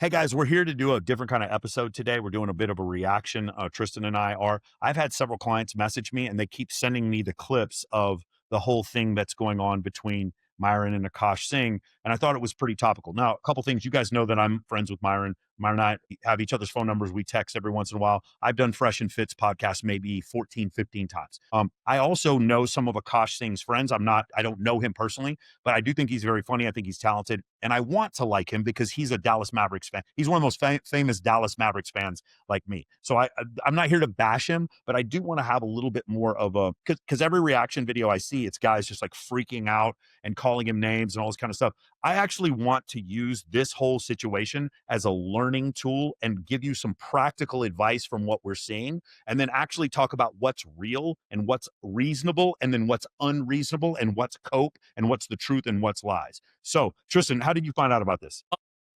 Hey guys, we're here to do a different kind of episode today. We're doing a bit of a reaction. Tristan and I are. I've had several clients message me and they keep sending me the clips of the whole thing that's going on between Myron and Akaash Singh. And I thought it was pretty topical. Now, a couple things. You guys know that I'm friends with Myron. Myron and I have each other's phone numbers. We text every once in a while. I've done Fresh and Fits podcast maybe 14, 15 times. I also know some of Akaash Singh's friends. I don't know him personally, but I do think he's very funny. I think he's talented. And I want to like him because he's a Dallas Mavericks fan. He's one of the most famous Dallas Mavericks fans like me. So I'm not here to bash him, but I do want to have a little bit more of a, because every reaction video I see, it's guys just like freaking out and calling him names and all this kind of stuff. I actually want to use this whole situation as a learning tool and give you some practical advice from what we're seeing, and then actually talk about what's real and what's reasonable and then what's unreasonable and what's cope and what's the truth and what's lies. So, Tristan, how did you find out about this?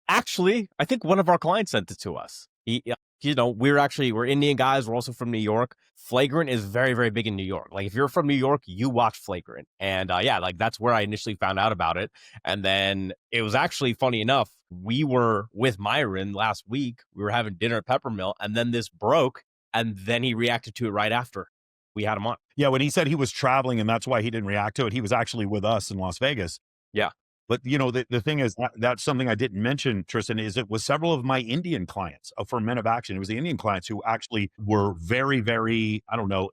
Actually, I think one of our clients sent it to us. We're Indian guys. We're also from New York. Flagrant is very, very big in New York. Like, if you're from New York, you watch Flagrant. And that's where I initially found out about it. And then it was actually funny enough. We were with Myron last week. We were having dinner at Peppermill, and then this broke, and then he reacted to it right after we had him on. Yeah, when he said he was traveling and that's why he didn't react to it, he was actually with us in Las Vegas. Yeah. But, the thing is, that's something I didn't mention, Tristan, is it was several of my Indian clients for Men of Action. It was the Indian clients who actually were very, very, I don't know,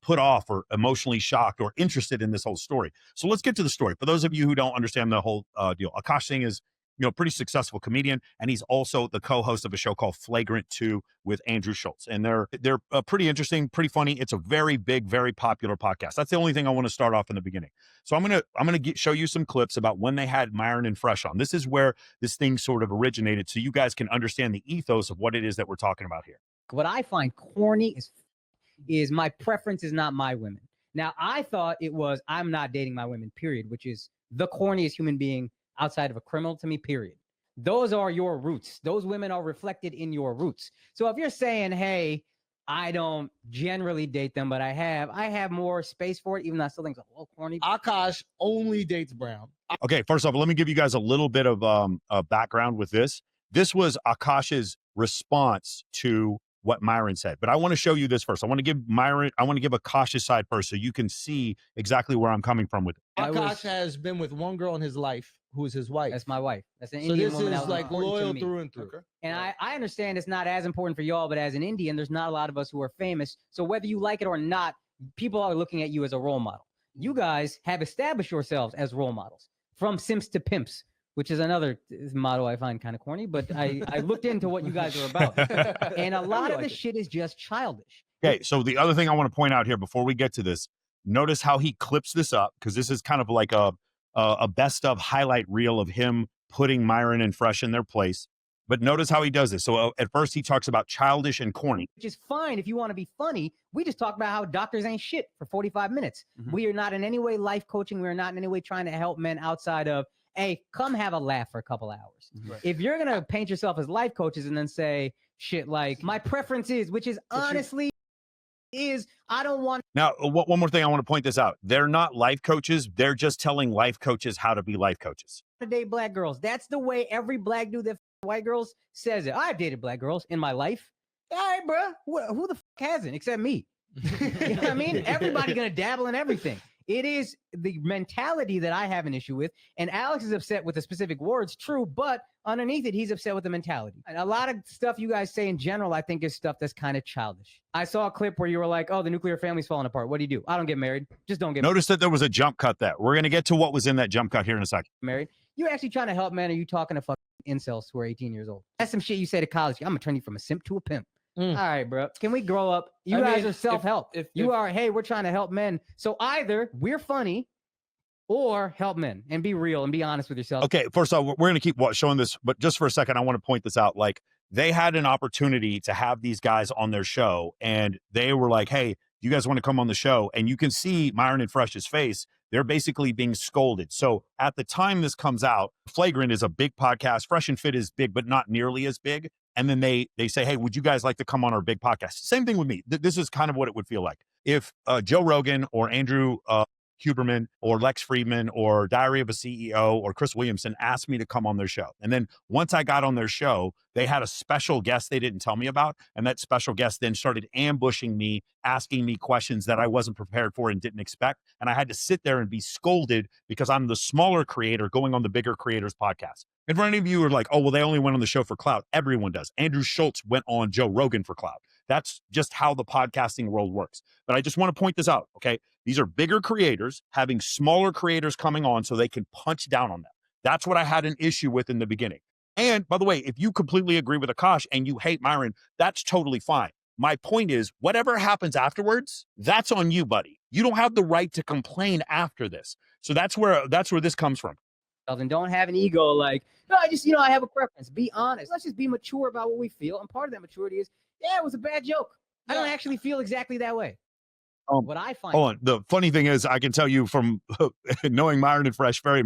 put off or emotionally shocked or interested in this whole story. So let's get to the story. For those of you who don't understand the whole deal, Akaash Singh is, pretty successful comedian, and he's also the co-host of a show called Flagrant 2 with Andrew Schultz. And they're pretty interesting, pretty funny. It's a very big, very popular podcast. That's the only thing I want to start off in the beginning. So I'm gonna show you some clips about when they had Myron and Fresh on. This is where this thing sort of originated, so you guys can understand the ethos of what it is that we're talking about here. What I find corny is my preference is not my women. Now, I thought it was I'm not dating my women, period, which is the corniest human being outside of a criminal to me, period. Those are your roots. Those women are reflected in your roots. So if you're saying, hey, I don't generally date them, but I have more space for it, even though I still think it's a little corny. Akaash only dates brown. Okay, first off, let me give you guys a little bit of a background with this. This was Akaash's response to what Myron said. But I want to show you this first. I want to give Akaash's side first so you can see exactly where I'm coming from with it. Akaash has been with one girl in his life who is his wife. That's my wife. That's an So Indian this woman. is that was like important to loyal me. through and through. Okay. And I understand it's not as important for y'all, but as an Indian, there's not a lot of us who are famous. So whether you like it or not, people are looking at you as a role model. You guys have established yourselves as role models, from simps to pimps, which is another motto I find kind of corny, but I looked into what you guys are about. And a lot of the shit is just childish. Okay, so the other thing I want to point out here before we get to this, notice how he clips this up, because this is kind of like a best of highlight reel of him putting Myron and Fresh in their place. But notice how he does this. So at first he talks about childish and corny. Which is fine if you want to be funny. We just talked about how doctors ain't shit for 45 minutes. Mhm. We are not in any way life coaching. We are not in any way trying to help men outside of, hey, come have a laugh for a couple hours. Right. If you're going to paint yourself as life coaches and then say shit like, my preference is, which is honestly is, I don't want. Now, one more thing, I want to point this out. They're not life coaches. They're just telling life coaches how to be life coaches. To date black girls. That's the way every black dude that white girls says it. I've dated black girls in my life. All right, bro. Who the hasn't except me? You know what I mean? Everybody gonna dabble in everything. It is the mentality that I have an issue with. And Alex is upset with the specific words, true, but underneath it, he's upset with the mentality. And a lot of stuff you guys say in general, I think is stuff that's kind of childish. I saw a clip where you were like, oh, the nuclear family's falling apart. What do? I don't get married. Just don't get Notice that there was a jump cut there. We're going to get to what was in that jump cut here in a second. married. You actually trying to help men, or you talking to fucking incels who are 18 years old? That's some shit you say to college. I'm going to turn you from a simp to a pimp. Mm. All right, bro. Can we grow up? You I guys mean, are self-help. You are, hey, we're trying to help men. So either we're funny or help men, and be real and be honest with yourself. Okay, first off, we're going to keep showing this, but just for a second, I want to point this out. Like, they had an opportunity to have these guys on their show, and they were like, hey, you guys want to come on the show? And you can see Myron and Fresh's face. They're basically being scolded. So at the time this comes out, Flagrant is a big podcast. Fresh and Fit is big, but not nearly as big. And then they say, hey, would you guys like to come on our big podcast? Same thing with me. This is kind of what it would feel like if Joe Rogan or Andrew Huberman or Lex Friedman or Diary of a CEO or Chris Williamson asked me to come on their show. And then once I got on their show, they had a special guest they didn't tell me about. And that special guest then started ambushing me, asking me questions that I wasn't prepared for and didn't expect. And I had to sit there and be scolded because I'm the smaller creator going on the bigger creators podcast. And for any of you who are like, oh, well, they only went on the show for clout. Everyone does. Andrew Schultz went on Joe Rogan for clout. That's just how the podcasting world works. But I just want to point this out, okay? These are bigger creators having smaller creators coming on so they can punch down on them. That's what I had an issue with in the beginning. And by the way, if you completely agree with Akaash and you hate Myron, that's totally fine. My point is, whatever happens afterwards, that's on you, buddy. You don't have the right to complain after this. So that's where this comes from. And don't have an ego like, no, I have a preference. Be honest. Let's just be mature about what we feel. And part of that maturity is, yeah, it was a bad joke. I don't actually feel exactly that way. What I find. Hold on. The funny thing is, I can tell you from knowing Myron and Fresh very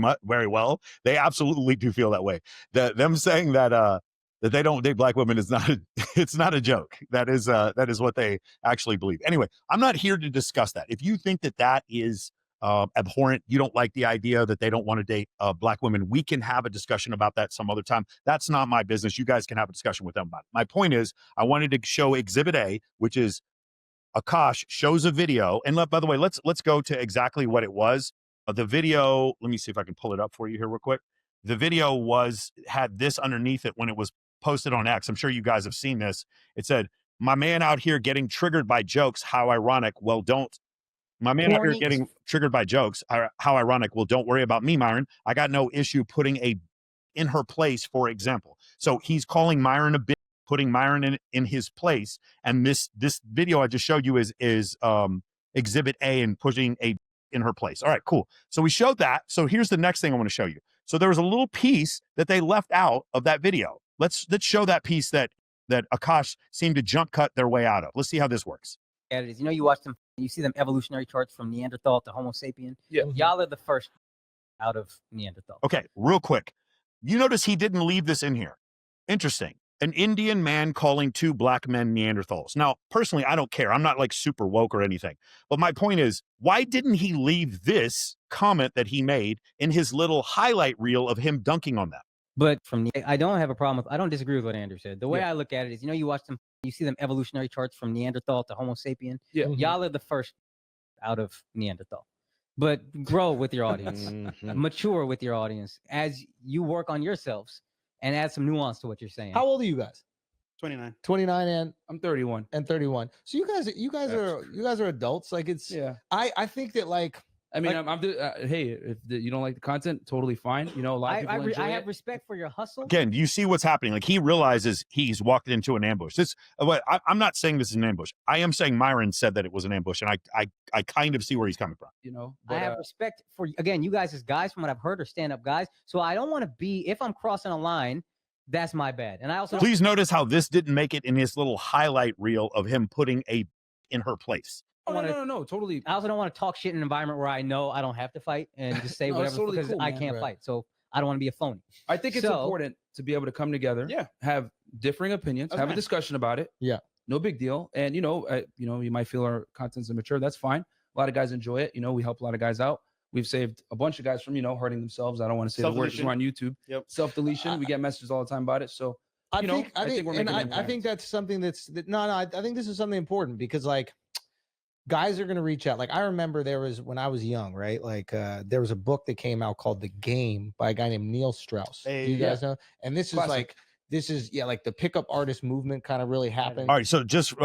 well, they absolutely do feel that way. Them saying that they don't date black women is not it's not a joke. That is what they actually believe. Anyway, I'm not here to discuss that. If you think that is abhorrent, you don't like the idea that they don't want to date black women, we can have a discussion about that some other time. That's not my business. You guys can have a discussion with them about it. My point is, I wanted to show Exhibit A, which is Akaash shows a video. And by the way, let's go to exactly what it was. The video, let me see if I can pull it up for you here real quick. The video had this underneath it when it was posted on X. I'm sure you guys have seen this. It said, "My man out here getting triggered by jokes. How ironic. Well, don't." My man out here getting triggered by jokes. How ironic. Well, don't worry about me, Myron. I got no issue putting in her place, for example. So he's calling Myron a bitch, putting Myron in his place. And this video I just showed you is Exhibit A and putting a in her place. All right, cool. So we showed that. So here's the next thing I want to show you. So there was a little piece that they left out of that video. Let's show that piece that Akaash seemed to jump cut their way out of. Let's see how this works. It is. You watch them, you see them evolutionary charts from Neanderthal to Homo sapien. Yeah. Y'all are the first out of Neanderthal. Okay, real quick. You notice he didn't leave this in here. Interesting. An Indian man calling two black men Neanderthals. Now, personally, I don't care. I'm not like super woke or anything. But my point is, why didn't he leave this comment that he made in his little highlight reel of him dunking on them? But I don't have a problem with, I don't disagree with what Andrew said. The way I look at it is, you watch them, you see them evolutionary charts from Neanderthal to Homo sapien. Yeah. Y'all are the first out of Neanderthal. But grow with your audience, mature with your audience as you work on yourselves and add some nuance to what you're saying. How old are you guys? 29. 29 and I'm 31. and 31. So you guys are adults. Like I think that like. I mean, hey, if you don't like the content, totally fine. A lot of people enjoy I it. have respect for your hustle. Again, you see what's happening. Like he realizes he's walked into an ambush. I'm not saying this is an ambush. I am saying Myron said that it was an ambush, and I kind of see where he's coming from. But, I have respect for, again, you guys as guys, from what I've heard, are stand-up guys. So I don't want to be, if I'm crossing a line, that's my bad. And I also please notice how this didn't make it in his little highlight reel of him putting in her place. No, totally. I also don't want to talk shit in an environment where I know I don't have to fight and just say whatever totally because cool, I man. can't fight. So I don't want to be a phony. I think it's important to be able to come together, have differing opinions, have a discussion about it. Yeah. No big deal. And, you might feel our content's immature. That's fine. A lot of guys enjoy it. We help a lot of guys out. We've saved a bunch of guys from, hurting themselves. I don't want to say the word because we're on YouTube. Yep. Self-deletion. We get messages all the time about it. So, I think we're making I think that's something I think this is something important because like guys are going to reach out. Like I remember when I was young, right? Like there was a book that came out called The Game by a guy named Neil Strauss. Do you guys know? And this is like the pickup artist movement kind of really happened. All right, so just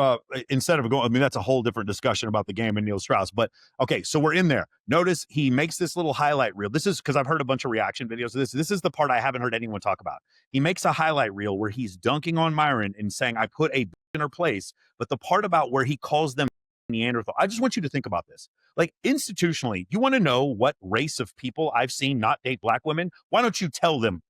instead of going, that's a whole different discussion about The Game and Neil Strauss. But okay, so we're in there. Notice he makes this little highlight reel. This is because I've heard a bunch of reaction videos of this. This is the part I haven't heard anyone talk about. He makes a highlight reel where he's dunking on Myron and saying, "I put a in her place." But the part about where he calls them Neanderthal, I just want you to think about this. Like institutionally, you want to know what race of people I've seen not date black women? Why don't you tell them,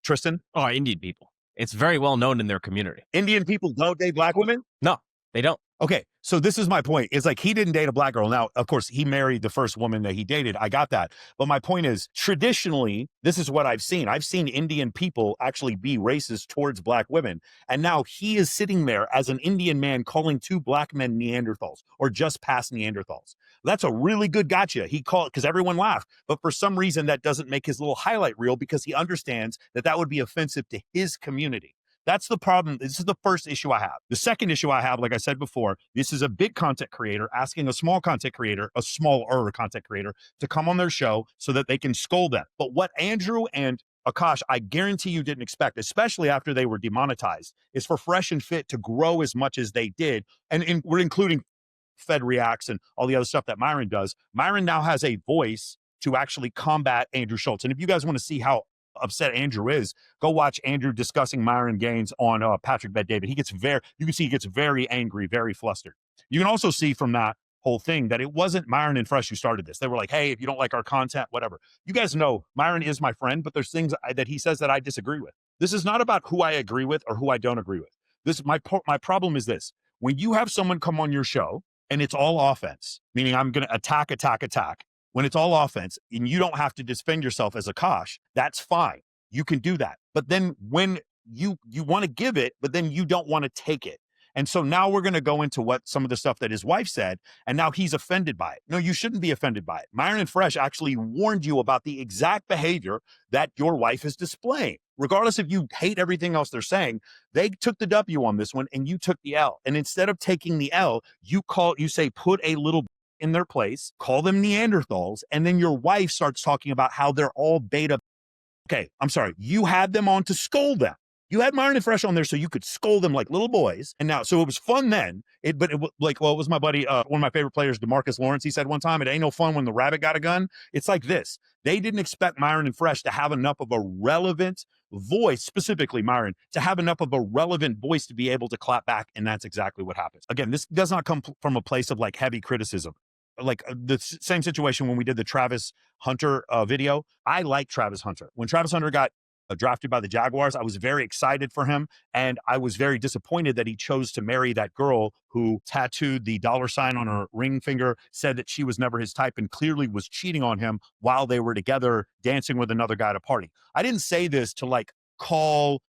Tristan? Oh, Indian people. It's very well known in their community. Indian people don't date black women? No. They don't. Okay, so this is my point. It's like he didn't date a black girl. Now, of course, he married the first woman that he dated. I got that. But my point is, traditionally, this is what I've seen. I've seen Indian people actually be racist towards black women. And now he is sitting there as an Indian man calling 2 black men Neanderthals or just past Neanderthals. That's a really good gotcha. He called because everyone laughed. But for some reason, that doesn't make his little highlight reel because he understands that that would be offensive to his community. That's the problem. This is the first issue I have. The second issue I have, like I said before, this is a big content creator asking a small content creator, a smaller content creator, to come on their show so that they can scold them. But what Andrew and Akaash, I guarantee you didn't expect, especially after they were demonetized, is for Fresh and Fit to grow as much as they did. And we're including Fed Reacts and all the other stuff that Myron does. Myron now has a voice to actually combat Andrew Schultz. And if you guys want to see how upset Andrew is, go watch Andrew discussing Myron Gaines on Patrick Bet-David. You can see he gets very angry, very flustered. You can also see from that whole thing that it wasn't Myron and Fresh who started this. They were like, hey, if you don't like our content, whatever. You guys know Myron is my friend, but there's things that he says that I disagree with. This is not about who I agree with or who I don't agree with. My problem is this. When you have someone come on your show and it's all offense, meaning I'm going to attack, when it's all offense and you don't have to defend yourself as Akaash, that's fine. You can do that. But then when you want to give it, but then you don't want to take it. And so now we're going to go into what some of the stuff that his wife said, and now he's offended by it. No, you shouldn't be offended by it. Myron and Fresh actually warned you about the exact behavior that your wife is displaying. Regardless if you hate everything else they're saying, they took the W on this one and you took the L. And instead of taking the L, you say, put a little in their place, call them Neanderthals, and then your wife starts talking about how they're all beta. Okay, I'm sorry. You had them on to scold them. You had Myron and Fresh on there so you could scold them like little boys. And now, so it was fun then. It was my buddy, one of my favorite players, DeMarcus Lawrence. He said one time, it ain't no fun when the rabbit got a gun. It's like this. They didn't expect Myron and Fresh to have enough of a relevant voice, specifically Myron, to have enough of a relevant voice to be able to clap back. And that's exactly what happens. Again, this does not come from a place of like heavy criticism. Like the same situation when we did the Travis Hunter video. I like Travis Hunter. When Travis Hunter got drafted by the Jaguars, I was very excited for him. And I was very disappointed that he chose to marry that girl who tattooed the $sign on her ring finger, said that she was never his type, and clearly was cheating on him while they were together dancing with another guy at a party. I didn't say this to like call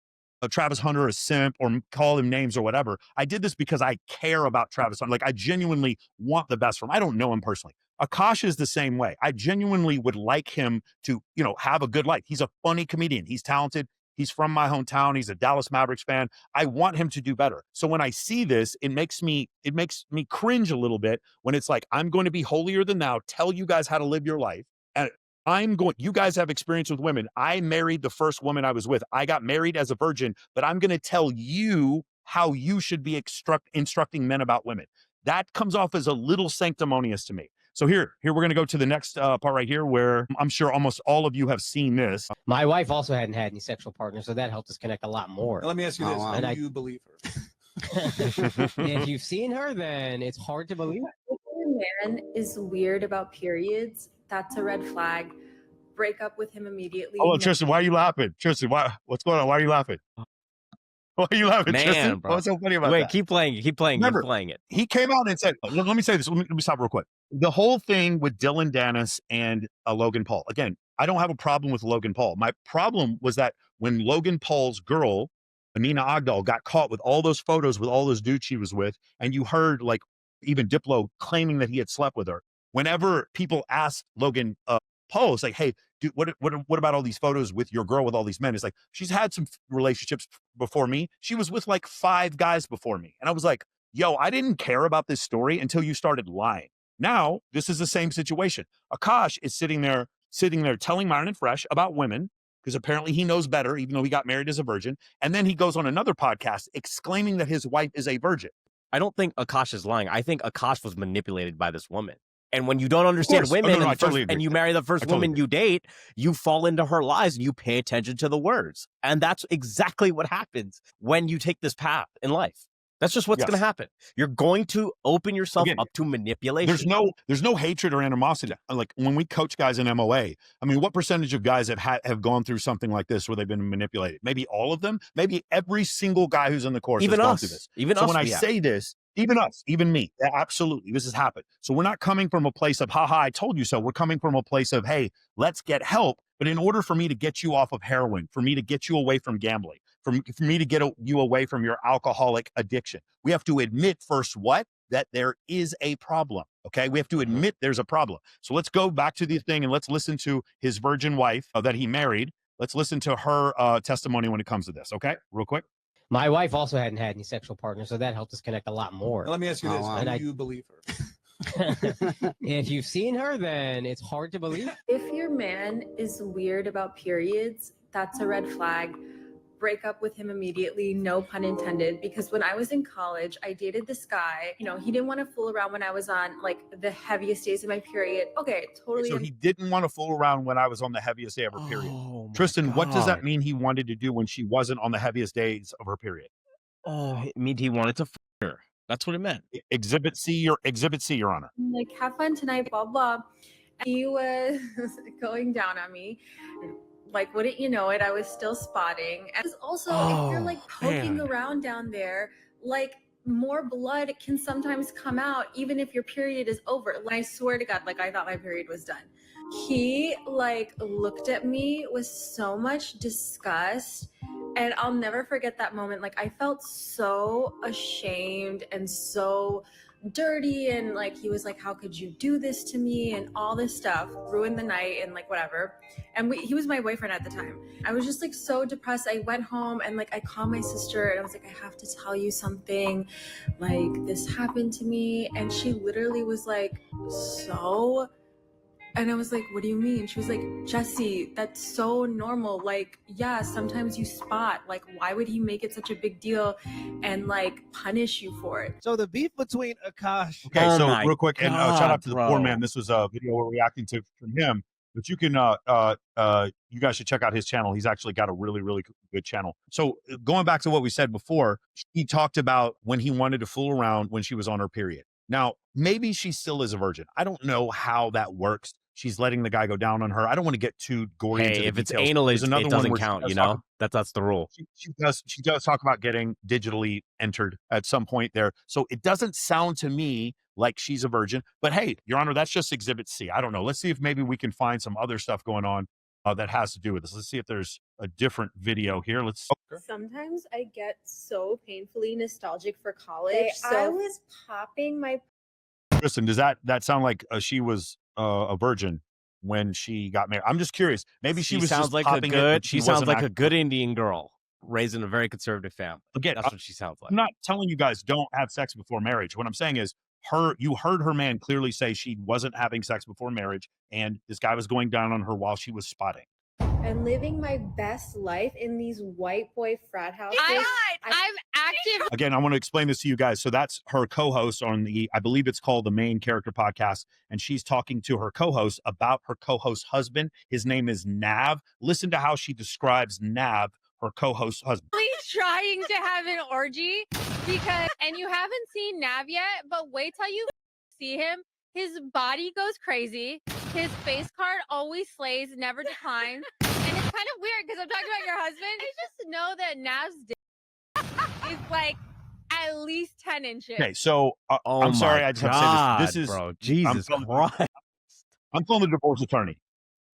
Travis Hunter a simp or call him names or whatever. I did this because I care about Travis Hunter. Like I genuinely want the best from him. I don't know him personally. Akaash is the same way. I genuinely would like him to, have a good life. He's a funny comedian. He's talented. He's from my hometown. He's a Dallas Mavericks fan. I want him to do better. So when I see this, it makes me cringe a little bit when it's like, I'm going to be holier than thou, tell you guys how to live your life. And you guys have experience with women. I married the first woman I was with. I got married as a virgin, but I'm going to tell you how you should be instructing men about women. That comes off as a little sanctimonious to me. So here we're going to go to the next part right here where I'm sure almost all of you have seen this. My wife also hadn't had any sexual partners, so that helped us connect a lot more. Let me ask you this. How do you believe her? If you've seen her, then it's hard to believe. If a man is weird about periods, that's a red flag. Break up with him immediately. Oh, Tristan, why are you laughing? Tristan, what's going on? Why are you laughing? Why are you laughing, Man, Tristan? bro. What's so funny about that? Wait, keep playing it. Keep playing Remember, it. Keep playing it. He came out and said, let me say this. Let me stop real quick. The whole thing with Dylan Dennis and Logan Paul. Again, I don't have a problem with Logan Paul. My problem was that when Logan Paul's girl, Nina Agdal, got caught with all those photos with all those dudes she was with, and you heard like even Diplo claiming that he had slept with her. Whenever people ask Logan Paul, it's like, hey, dude, what about all these photos with your girl with all these men? It's like, she's had some relationships before me. She was with like 5 guys before me. And I was like, yo, I didn't care about this story until you started lying. Now, this is the same situation. Akaash is sitting there telling Myron and Fresh about women because apparently he knows better, even though he got married as a virgin. And then he goes on another podcast exclaiming that his wife is a virgin. I don't think Akaash is lying. I think Akaash was manipulated by this woman. And when you don't understand women and you marry the first woman you date, you fall into her lies and you pay attention to the words. And that's exactly what happens when you take this path in life. That's just what's going to happen. You're going to open yourself up to manipulation. There's no hatred or animosity. Like when we coach guys in MOA, I mean, what percentage of guys have gone through something like this where they've been manipulated? Maybe all of them. Maybe every single guy who's in the course Even has gone us. through this. Even so us. when I say this, even us, even me, absolutely, this has happened. So we're not coming from a place of, haha, I told you so. We're coming from a place of, hey, let's get help. But in order for me to get you off of heroin, for me to get you away from gambling, for me to get you away from your alcoholic addiction, we have to admit first that there is a problem. Okay, we have to admit there's a problem. So let's go back to the thing and let's listen to his virgin wife that he married. Let's listen to her testimony when it comes to this. Okay, real quick. My wife also hadn't had any sexual partners, so that helped us connect a lot more. Now, let me ask you this: do you believe her? If you've seen her, then it's hard to believe. If your man is weird about periods, that's a red flag. Break up with him immediately, no pun intended, because when I was in college, I dated this guy. You know, he didn't want to fool around when I was on like the heaviest days of my period. Okay, totally. So he didn't want to fool around when I was on the heaviest day of her period. Tristan, what does that mean he wanted to do when she wasn't on the heaviest days of her period? It means he wanted to f her. That's what it meant. Exhibit C, Your Honor. Like, have fun tonight, blah, blah. He was going down on me. Like, wouldn't you know it, I was still spotting. And also, if you're like poking around down there, like more blood can sometimes come out even if your period is over. Like, I swear to God, like I thought my period was done. He like looked at me with so much disgust, and I'll never forget that moment. Like, I felt so ashamed and so dirty, and like he was like, how could you do this to me, and all this stuff, ruined the night and like whatever. And he was my boyfriend at the time. I was just like so depressed. I went home and like I called my sister and I was like, I have to tell you something, like this happened to me. And she literally was like, so? And I was like, what do you mean? She was like, Jesse, that's so normal. Like, yeah, sometimes you spot. Like, why would he make it such a big deal and like punish you for it? So the beef between Akaash. Okay, so real quick, and shout out to the poor man. This was a video we're reacting to from him, but you can, you guys should check out his channel. He's actually got a really, really good channel. So going back to what we said before, he talked about when he wanted to fool around when she was on her period. Now, maybe she still is a virgin. I don't know how that works. She's letting the guy go down on her. I don't want to get too gory into the if it's details. anal, it one doesn't where count, you know? That's the rule. She does talk about getting digitally entered at some point there. So it doesn't sound to me like she's a virgin. But hey, Your Honor, that's just Exhibit C. I don't know. Let's see if maybe we can find some other stuff going on that has to do with this. Let's see if there's a different video here. Sometimes I get so painfully nostalgic for college. I was popping my... Tristan, does that sound like she was a virgin when she got married? I'm just curious. Maybe she was sounds just like popping a good. it, She sounds like a good Indian girl raised in a very conservative family. Again, that's what she sounds like. I'm not telling you guys don't have sex before marriage. What I'm saying is, you heard her man clearly say she wasn't having sex before marriage, and this guy was going down on her while she was spotting. And living my best life in these white boy frat houses. I'm active. Again, I want to explain this to you guys. So that's her co-host on I believe it's called the Main Character Podcast, and she's talking to her co-host about her co-host's husband. His name is Nav. Listen to how she describes Nav, her co-host's husband. He's trying to have an orgy and you haven't seen Nav yet, but wait till you see him. His body goes crazy. His face card always slays, never declines. And it's kind of weird because I'm talking about your husband. I just know that Nav's dick is like at least 10 inches. Okay, so I'm sorry, I just have to say this. This is bro, Jesus Christ. I'm calling the divorce attorney.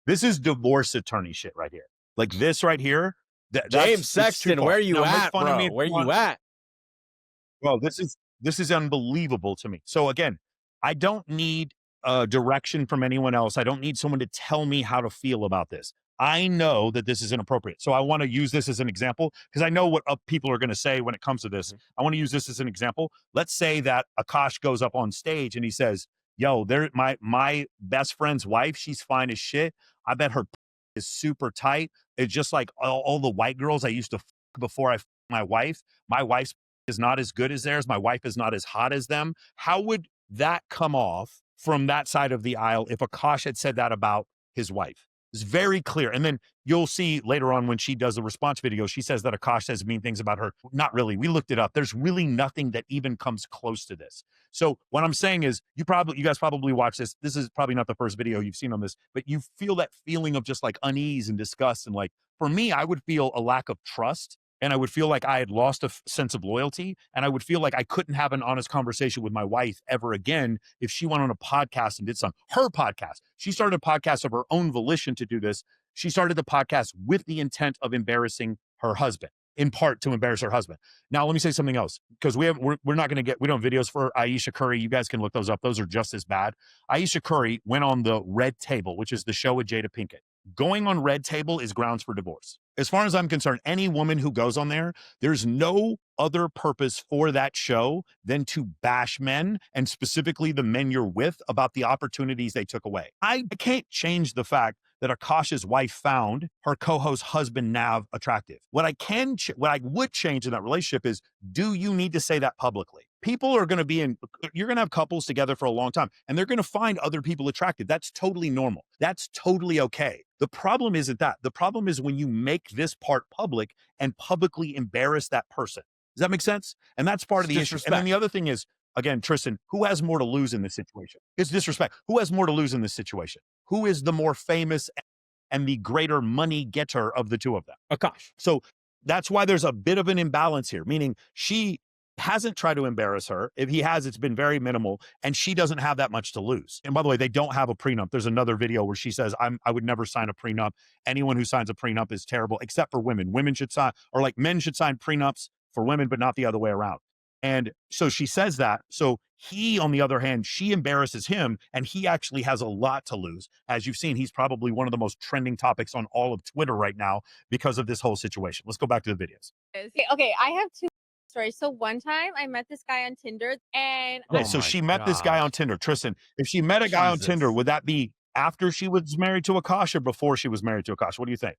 This is divorce attorney shit right here. Like this right here. James Sexton, where you at, bro? Where you at? Well, this is unbelievable to me. So again, I don't need direction from anyone else. I don't need someone to tell me how to feel about this. I know that this is inappropriate. So I want to use this as an example because I know what people are going to say when it comes to this. I want to use this as an example. Let's say that Akaash goes up on stage and he says, yo, my best friend's wife, she's fine as shit. I bet her is super tight. It's just like all the white girls I used to before I my wife. My wife is not as good as theirs. My wife is not as hot as them. How would that come off from that side of the aisle if Akaash had said that about his wife? It's very clear. And then you'll see later on when she does the response video, she says that Akaash says mean things about her. Not really. We looked it up. There's really nothing that even comes close to this. So what I'm saying is you guys probably watch this. This is probably not the first video you've seen on this, but you feel that feeling of just like unease and disgust. And like, for me, I would feel a lack of trust, and I would feel like I had lost a sense of loyalty, and I would feel like I couldn't have an honest conversation with my wife ever again if she went on a podcast and did her podcast. She started a podcast of her own volition to do this. She started the podcast with the intent of embarrassing her husband, in part to embarrass her husband. Now, let me say something else, because we don't have videos for Ayesha Curry. You guys can look those up. Those are just as bad. Ayesha Curry went on the Red Table, which is the show with Jada Pinkett. Going on Red Table is grounds for divorce. As far as I'm concerned, any woman who goes on there, there's no other purpose for that show than to bash men, and specifically the men you're with, about the opportunities they took away. I can't change the fact that Akaash's wife found her co-host husband Nav attractive. What I would change in that relationship is, do you need to say that publicly? People are going to you're going to have couples together for a long time, and they're going to find other people attractive. That's totally normal. That's totally okay. The problem isn't that. The problem is when you make this part public and publicly embarrass that person. Does that make sense? And that's part of the issue. And then the other thing is, again, Tristan, who has more to lose in this situation? It's disrespect. Who has more to lose in this situation? Who is the more famous and the greater money getter of the two of them? Akaash. So that's why there's a bit of an imbalance here, meaning she hasn't tried to embarrass her. If he has, it's been very minimal, and she doesn't have that much to lose. And by the way, they don't have a prenup. There's another video where she says, I would never sign a prenup. Anyone who signs a prenup is terrible, except for women. Women should sign, or like men should sign prenups for women, but not the other way around. And so she says that. So he, on the other hand, she embarrasses him, and he actually has a lot to lose. As you've seen, he's probably one of the most trending topics on all of Twitter right now because of this whole situation. Let's go back to the videos. Okay, I have two stories. So one time I met this guy on Tinder, and Okay, so she met this guy on Tinder. Tristan, if she met a guy on Tinder, would that be after she was married to Akaash or before she was married to Akaash? What do you think?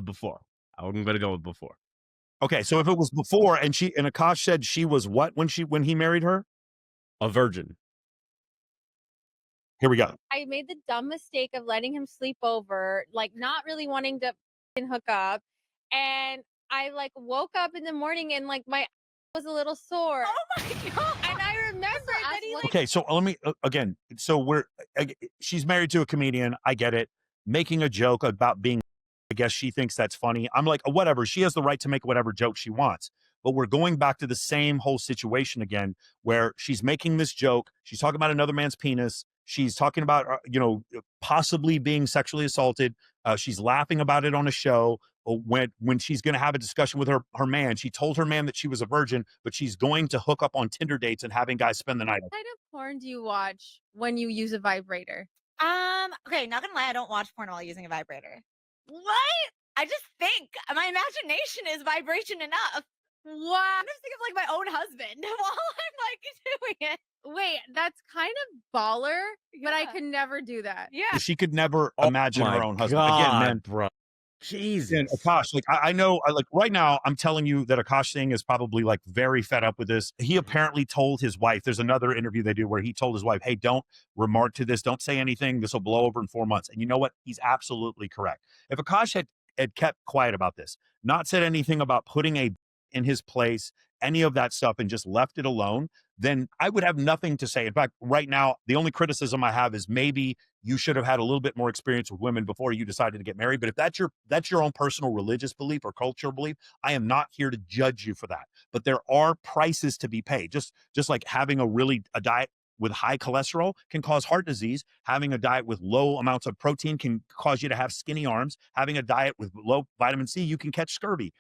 Before. I'm going to go with before. Okay, so if it was before, and Akaash said she was what when he married her? A virgin. Here we go. I made the dumb mistake of letting him sleep over, like not really wanting to hook up, and I like woke up in the morning and like my was a little sore. Oh my God. And I remember that he like. Okay, so let me again. So she's married to a comedian. I get it. Making a joke about being, I guess she thinks that's funny. I'm like, whatever. She has the right to make whatever joke she wants. But we're going back to the same whole situation again, where she's making this joke. She's talking about another man's penis. She's talking about, possibly being sexually assaulted. She's laughing about it on a show. When she's going to have a discussion with her man, she told her man that she was a virgin, but she's going to hook up on Tinder dates and having guys spend the night. What kind of porn do you watch when you use a vibrator? Okay, not gonna lie, I don't watch porn while using a vibrator. What? I just think my imagination is vibration enough. What? I'm just thinking of like my own husband while I'm like doing it. Wait, that's kind of baller, but I Yeah. could never do that. Yeah. She could never imagine her own husband. God, Again, man, bro. Jesus. and Akaash, like I know, like right now, I'm telling you that Akaash Singh is probably like very fed up with this. He apparently told his wife. There's another interview they do where he told his wife, "Hey, don't remark to this. Don't say anything. This will blow over in 4 months." And you know what? He's absolutely correct. If Akaash had kept quiet about this, not said anything about putting in his place, any of that stuff, and just left it alone, then I would have nothing to say. In fact, right now, the only criticism I have is maybe you should have had a little bit more experience with women before you decided to get married. But if that's your own personal religious belief or cultural belief, I am not here to judge you for that. But there are prices to be paid. Just like having a diet with high cholesterol can cause heart disease. Having a diet with low amounts of protein can cause you to have skinny arms. Having a diet with low vitamin C, you can catch scurvy.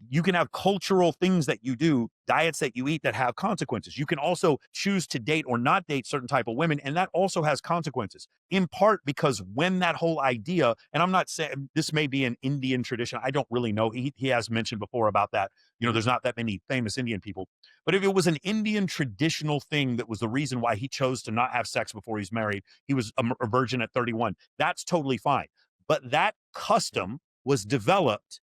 You can have cultural things that you do, diets that you eat that have consequences. You can also choose to date or not date certain type of women, and that also has consequences. In part because when that whole idea, and I'm not saying this may be an Indian tradition, I don't really know. He has mentioned before about that. There's not that many famous Indian people. But if it was an Indian traditional thing that was the reason why he chose to not have sex before he's married, he was a virgin at 31, that's totally fine. But that custom was developed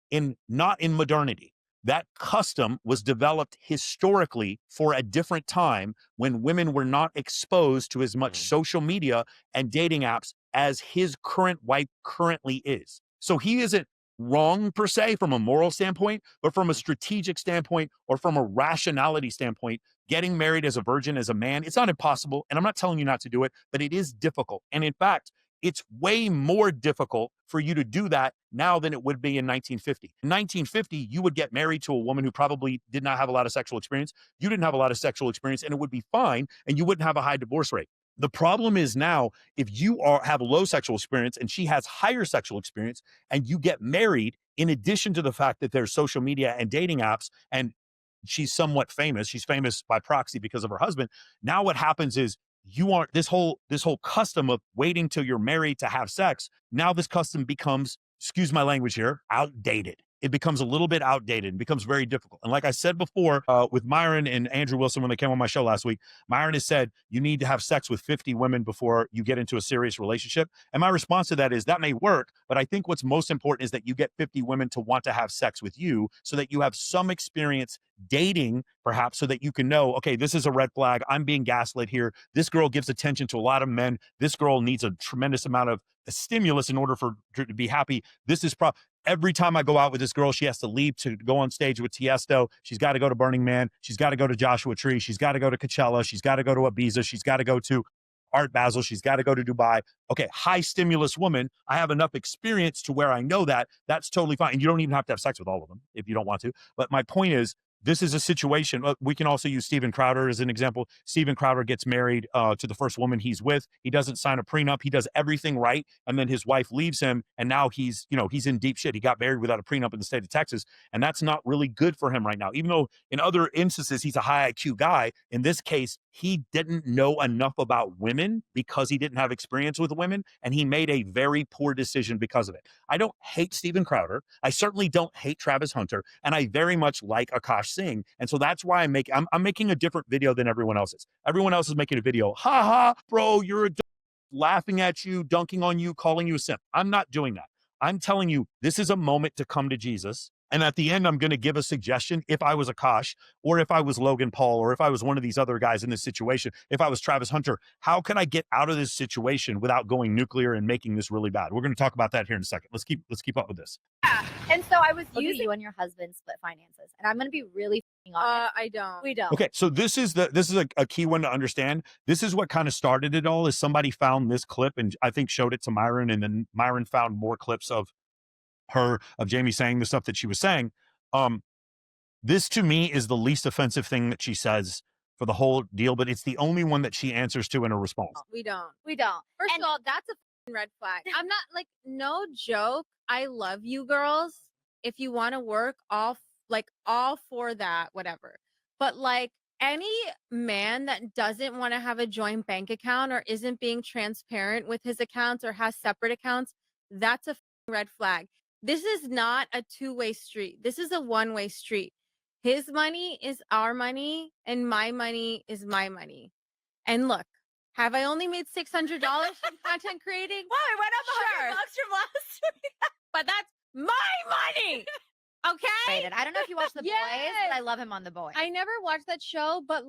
not in modernity. That custom was developed historically for a different time when women were not exposed to as much social media and dating apps as his current wife currently is. So he isn't wrong per se from a moral standpoint, but from a strategic standpoint or from a rationality standpoint, getting married as a virgin, as a man, it's not impossible. And I'm not telling you not to do it, but it is difficult. And in fact, it's way more difficult for you to do that now than it would be in 1950. In 1950, you would get married to a woman who probably did not have a lot of sexual experience. You didn't have a lot of sexual experience, and it would be fine, and you wouldn't have a high divorce rate. The problem is now, if you have low sexual experience and she has higher sexual experience, and you get married, in addition to the fact that there's social media and dating apps, and she's somewhat famous, she's famous by proxy because of her husband. Now what happens is you aren't this whole custom of waiting till you're married to have sex. Now this custom becomes, excuse my language here, outdated. It becomes a little bit outdated and becomes very difficult. And like I said before, with Myron and Andrew Wilson, when they came on my show last week, Myron has said, you need to have sex with 50 women before you get into a serious relationship. And my response to that is that may work, but I think what's most important is that you get 50 women to want to have sex with you so that you have some experience dating, perhaps, so that you can know, okay, this is a red flag. I'm being gaslit here. This girl gives attention to a lot of men. This girl needs a tremendous amount of stimulus in order for her to be happy. This is every time I go out with this girl, she has to leave to go on stage with Tiesto. She's got to go to Burning Man. She's got to go to Joshua Tree. She's got to go to Coachella. She's got to go to Ibiza. She's got to go to Art Basel. She's got to go to Dubai. Okay, high stimulus woman. I have enough experience to where I know that. That's totally fine. And you don't even have to have sex with all of them if you don't want to. But my point is, this is a situation. We can also use Steven Crowder as an example. Steven Crowder gets married to the first woman he's with. He doesn't sign a prenup. He does everything right. And then his wife leaves him. And now he's in deep shit. He got married without a prenup in the state of Texas. And that's not really good for him right now. Even though in other instances, he's a high IQ guy. In this case, he didn't know enough about women because he didn't have experience with women. And he made a very poor decision because of it. I don't hate Steven Crowder. I certainly don't hate Travis Hunter. And I very much like Akaash Singh. And so that's why I'm making a different video than everyone else is. Everyone else is making a video, ha ha, bro, you're a laughing at you, dunking on you, calling you a simp. I'm not doing that. I'm telling you, this is a moment to come to Jesus. And at the end, I'm going to give a suggestion. If I was Akaash, or if I was Logan Paul, or if I was one of these other guys in this situation, if I was Travis Hunter, how can I get out of this situation without going nuclear and making this really bad? We're going to talk about that here in a second. Let's keep up with this. Yeah. And so I was Using you and your husband split finances, and I'm going to be really honest. I don't. We don't. Okay, so this is a key one to understand. This is what kind of started it all. Is somebody found this clip and I think showed it to Myron, and then Myron found more clips of Jamie saying the stuff that she was saying. This to me is the least offensive thing that she says for the whole deal, but it's the only one that she answers to in her response. We don't. We don't. First of all, that's a red flag. I'm not no joke. I love you girls. If you want to work all for that, whatever. But any man that doesn't want to have a joint bank account or isn't being transparent with his accounts or has separate accounts, that's a red flag. This is not a two-way street. This is a one-way street. His money is our money and my money is my money. And look, have I only made $600 from content creating? Wow, I went up $100 from last week. But that's my money. Okay. I don't know if you watch The Boys, but I love him on The Boys. I never watched that show, but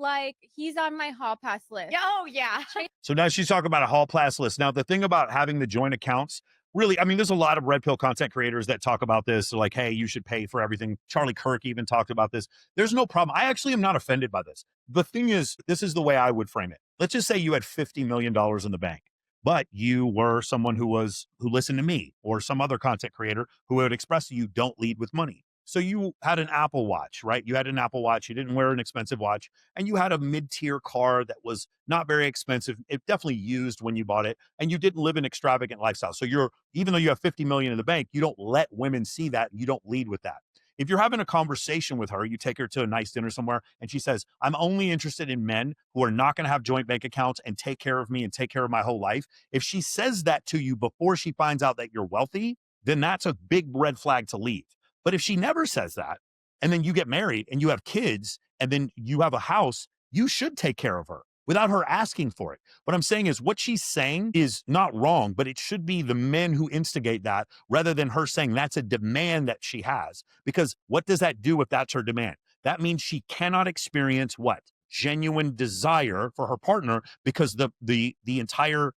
he's on my hall pass list. Oh yeah. So now she's talking about a hall pass list. Now the thing about having the joint accounts, really, I mean, there's a lot of red pill content creators that talk about this. They're like, hey, you should pay for everything. Charlie Kirk even talked about this. There's no problem. I actually am not offended by this. The thing is, this is the way I would frame it. Let's just say you had $50 million in the bank, but you were someone who listened to me or some other content creator who would express to you, don't lead with money. So you had an Apple Watch, right? You had an Apple Watch. You didn't wear an expensive watch. And you had a mid-tier car that was not very expensive. It definitely used when you bought it. And you didn't live an extravagant lifestyle. So even though you have 50 million in the bank, you don't let women see that. You don't lead with that. If you're having a conversation with her, you take her to a nice dinner somewhere and she says, I'm only interested in men who are not going to have joint bank accounts and take care of me and take care of my whole life. If she says that to you before she finds out that you're wealthy, then that's a big red flag to leave. But if she never says that, and then you get married and you have kids and then you have a house, you should take care of her. without her asking for it. What I'm saying is what she's saying is not wrong, but it should be the men who instigate that rather than her saying that's a demand that she has. Because what does that do if that's her demand? That means she cannot experience what? Genuine desire for her partner because the entire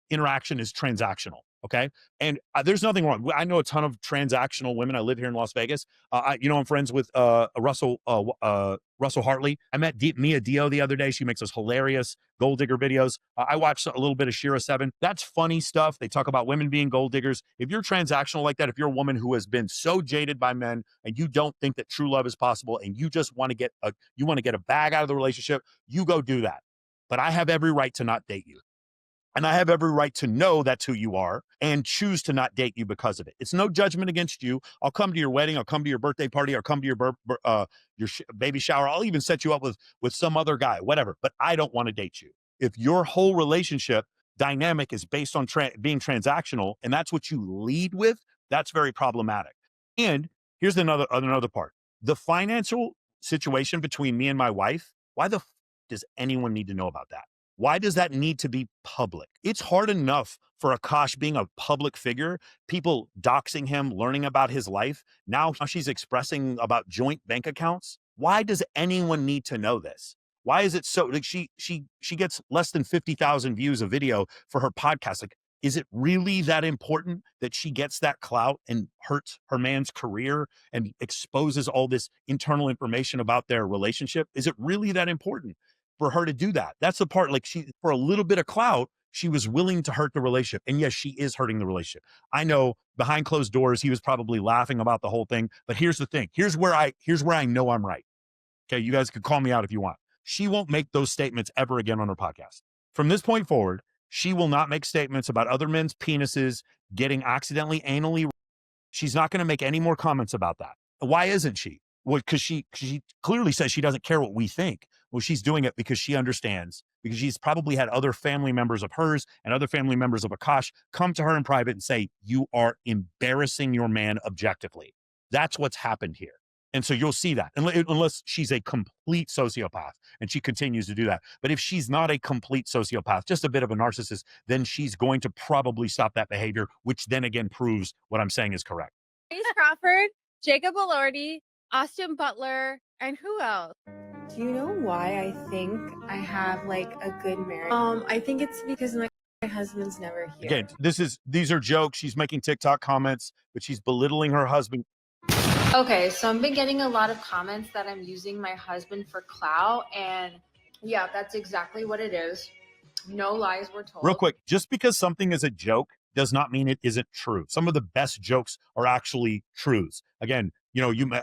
interaction is transactional. Okay. And there's nothing wrong. I know a ton of transactional women. I live here in Las Vegas. I'm friends with Russell Hartley. I met Mia Dio the other day. She makes those hilarious gold digger videos. I watched a little bit of Shira 7. That's funny stuff. They talk about women being gold diggers. If you're transactional like that, if you're a woman who has been so jaded by men and you don't think that true love is possible and you just want to get a bag out of the relationship, you go do that. But I have every right to not date you. And I have every right to know that's who you are and choose to not date you because of it. It's no judgment against you. I'll come to your wedding. I'll come to your birthday party. I'll come to your baby shower. I'll even set you up with some other guy, whatever. But I don't want to date you. If your whole relationship dynamic is based on being transactional and that's what you lead with, that's very problematic. And here's another part. The financial situation between me and my wife, why the does anyone need to know about that? Why does that need to be public? It's hard enough for Akaash being a public figure, people doxing him, learning about his life. Now she's expressing about joint bank accounts. Why does anyone need to know this? Why is it so like she gets less than 50,000 views a video for her podcast? Like, is it really that important that she gets that clout and hurts her man's career and exposes all this internal information about their relationship? Is it really that important for her to do that? That's the part, like for a little bit of clout, she was willing to hurt the relationship. And yes, she is hurting the relationship. I know behind closed doors, he was probably laughing about the whole thing, but here's the thing. Here's where I know I'm right. Okay. You guys could call me out if you want. She won't make those statements ever again on her podcast. From this point forward, she will not make statements about other men's penises getting accidentally anally. She's not going to make any more comments about that. Why isn't she? Well, because she clearly says she doesn't care what we think. Well, she's doing it because she understands, because she's probably had other family members of hers and other family members of Akaash come to her in private and say, you are embarrassing your man objectively. That's what's happened here. And so you'll see that unless she's a complete sociopath and she continues to do that. But if she's not a complete sociopath, just a bit of a narcissist, then she's going to probably stop that behavior, which then again proves what I'm saying is correct. Chase Crawford, Jacob Elordi, Austin Butler, and who else? Do you know why I think I have like a good marriage? I think it's because my husband's never here. Again, these are jokes. She's making TikTok comments, but she's belittling her husband. Okay, so I've been getting a lot of comments that I'm using my husband for clout, and yeah, that's exactly what it is. No lies were told. Real quick, just because something is a joke does not mean it isn't true. Some of the best jokes are actually truths. Again,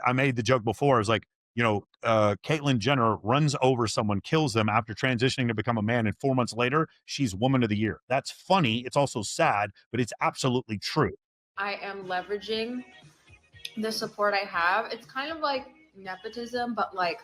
I made the joke before. It's like, Caitlyn Jenner runs over someone, kills them after transitioning to become a man, and 4 months later, she's Woman of the Year. That's funny. It's also sad, but it's absolutely true. I am leveraging the support I have. It's kind of like nepotism, but like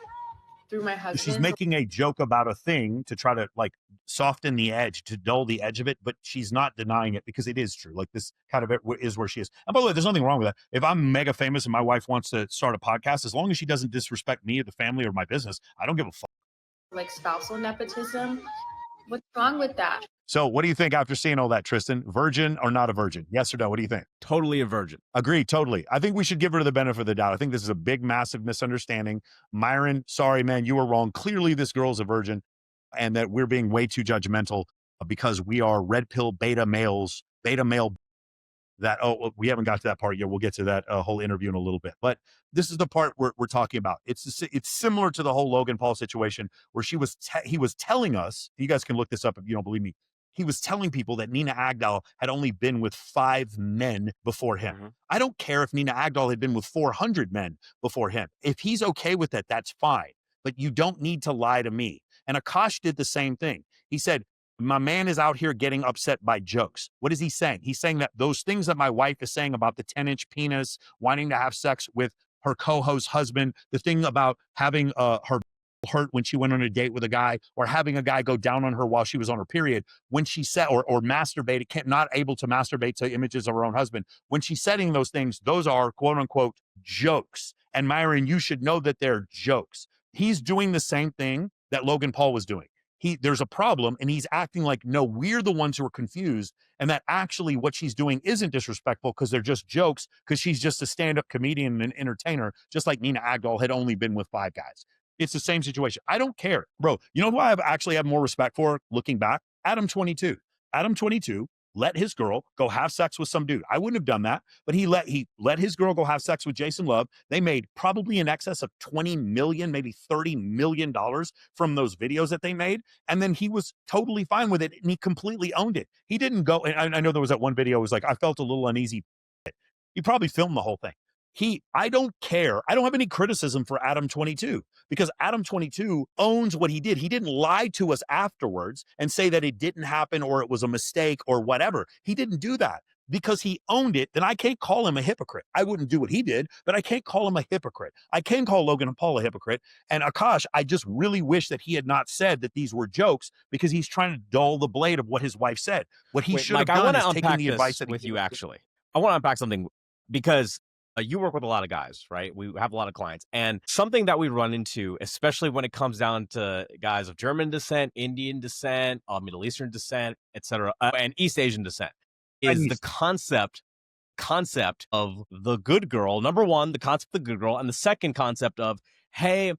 through my husband. She's making a joke about a thing to try to like soften the edge, to dull the edge of it, but she's not denying it because it is true. Like this kind of it is where she is. And by the way, there's nothing wrong with that. If I'm mega famous and my wife wants to start a podcast, as long as she doesn't disrespect me or the family or my business, I don't give a fuck. Like spousal nepotism. What's wrong with that? So what do you think after seeing all that, Tristan? Virgin or not a virgin? Yes or no? What do you think? Totally a virgin. Agree, totally. I think we should give her the benefit of the doubt. I think this is a big, massive misunderstanding. Myron, sorry, man, you were wrong. Clearly, this girl's a virgin, and that we're being way too judgmental because we are red pill beta male. We haven't got to that part yet. We'll get to that whole interview in a little bit. But this is the part we're talking about. It's similar to the whole Logan Paul situation where he was telling us, you guys can look this up if you don't believe me. He was telling people that Nina Agdal had only been with 5 men before him. Mm-hmm. I don't care if Nina Agdal had been with 400 men before him. If he's okay with it, that's fine. But you don't need to lie to me. And Akaash did the same thing. He said, my man is out here getting upset by jokes. What is he saying? He's saying that those things that my wife is saying about the 10-inch penis, wanting to have sex with her co-host husband, the thing about having her hurt when she went on a date with a guy, or having a guy go down on her while she was on her period, when she said, or masturbated, not able to masturbate to images of her own husband. When she's setting those things, those are quote unquote jokes. And Myron, you should know that they're jokes. He's doing the same thing that Logan Paul was doing. there's a problem, and he's acting like, no, we're the ones who are confused, and that actually what she's doing isn't disrespectful because they're just jokes, because she's just a stand-up comedian and an entertainer, just like Nina Agdal had only been with 5 guys. It's the same situation. I don't care, bro. You know who I actually have more respect for looking back? Adam 22. Adam 22 let his girl go have sex with some dude. I wouldn't have done that, but he let his girl go have sex with Jason Love. They made probably in excess of 20 million, maybe $30 million from those videos that they made. And then he was totally fine with it, and he completely owned it. He didn't go, and I know there was that one video, it was like, I felt a little uneasy. He probably filmed the whole thing. I don't care. I don't have any criticism for Adam 22, because Adam 22 owns what he did. He didn't lie to us afterwards and say that it didn't happen or it was a mistake or whatever. He didn't do that because he owned it. Then I can't call him a hypocrite. I wouldn't do what he did, but I can't call him a hypocrite. I can call Logan Paul a hypocrite. And Akaash, I just really wish that he had not said that these were jokes, because he's trying to dull the blade of what his wife said. What he should have done is taken the advice that with you. Actually, I want to unpack something, because you work with a lot of guys, right? We have a lot of clients, and something that we run into, especially when it comes down to guys of German descent, Indian descent, Middle Eastern descent, etc., and East Asian descent, is the concept of the good girl. Number one, the concept of the good girl, and the second concept of, hey,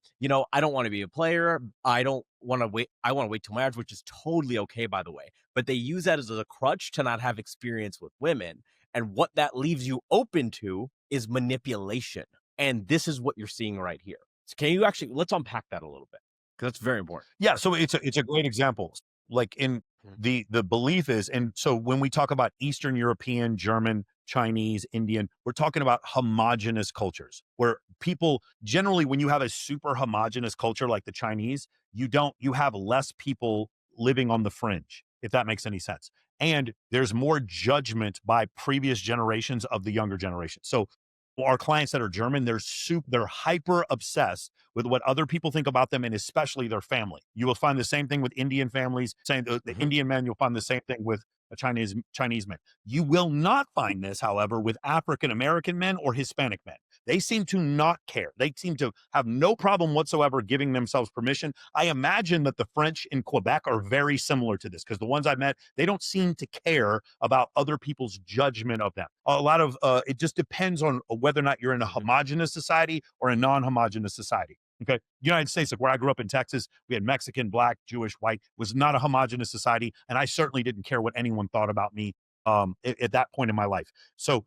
I don't want to be a player. I don't want to wait. I want to wait till marriage, which is totally okay, by the way. But they use that as a crutch to not have experience with women. And what that leaves you open to is manipulation. And this is what you're seeing right here. So can you let's unpack that a little bit, because that's very important. Yeah. So it's a great example. Like in the belief is, and so when we talk about Eastern European, German, Chinese, Indian, we're talking about homogenous cultures, where people generally, when you have a super homogenous culture like the Chinese, you have less people living on the fringe, if that makes any sense. And there's more judgment by previous generations of the younger generation. So our clients that are German, they're hyper obsessed with what other people think about them, and especially their family. You will find the same thing with Indian families. Saying the Indian men, you'll find the same thing with Chinese men. You will not find this, however, with African American men or Hispanic men. They seem to not care. They seem to have no problem whatsoever giving themselves permission. I imagine that the French in Quebec are very similar to this, because the ones I've met, they don't seem to care about other people's judgment of them. A lot of it just depends on whether or not you're in a homogenous society or a non-homogenous society. Okay. United States, like where I grew up in Texas, we had Mexican, Black, Jewish, white, was not a homogenous society. And I certainly didn't care what anyone thought about me at that point in my life. So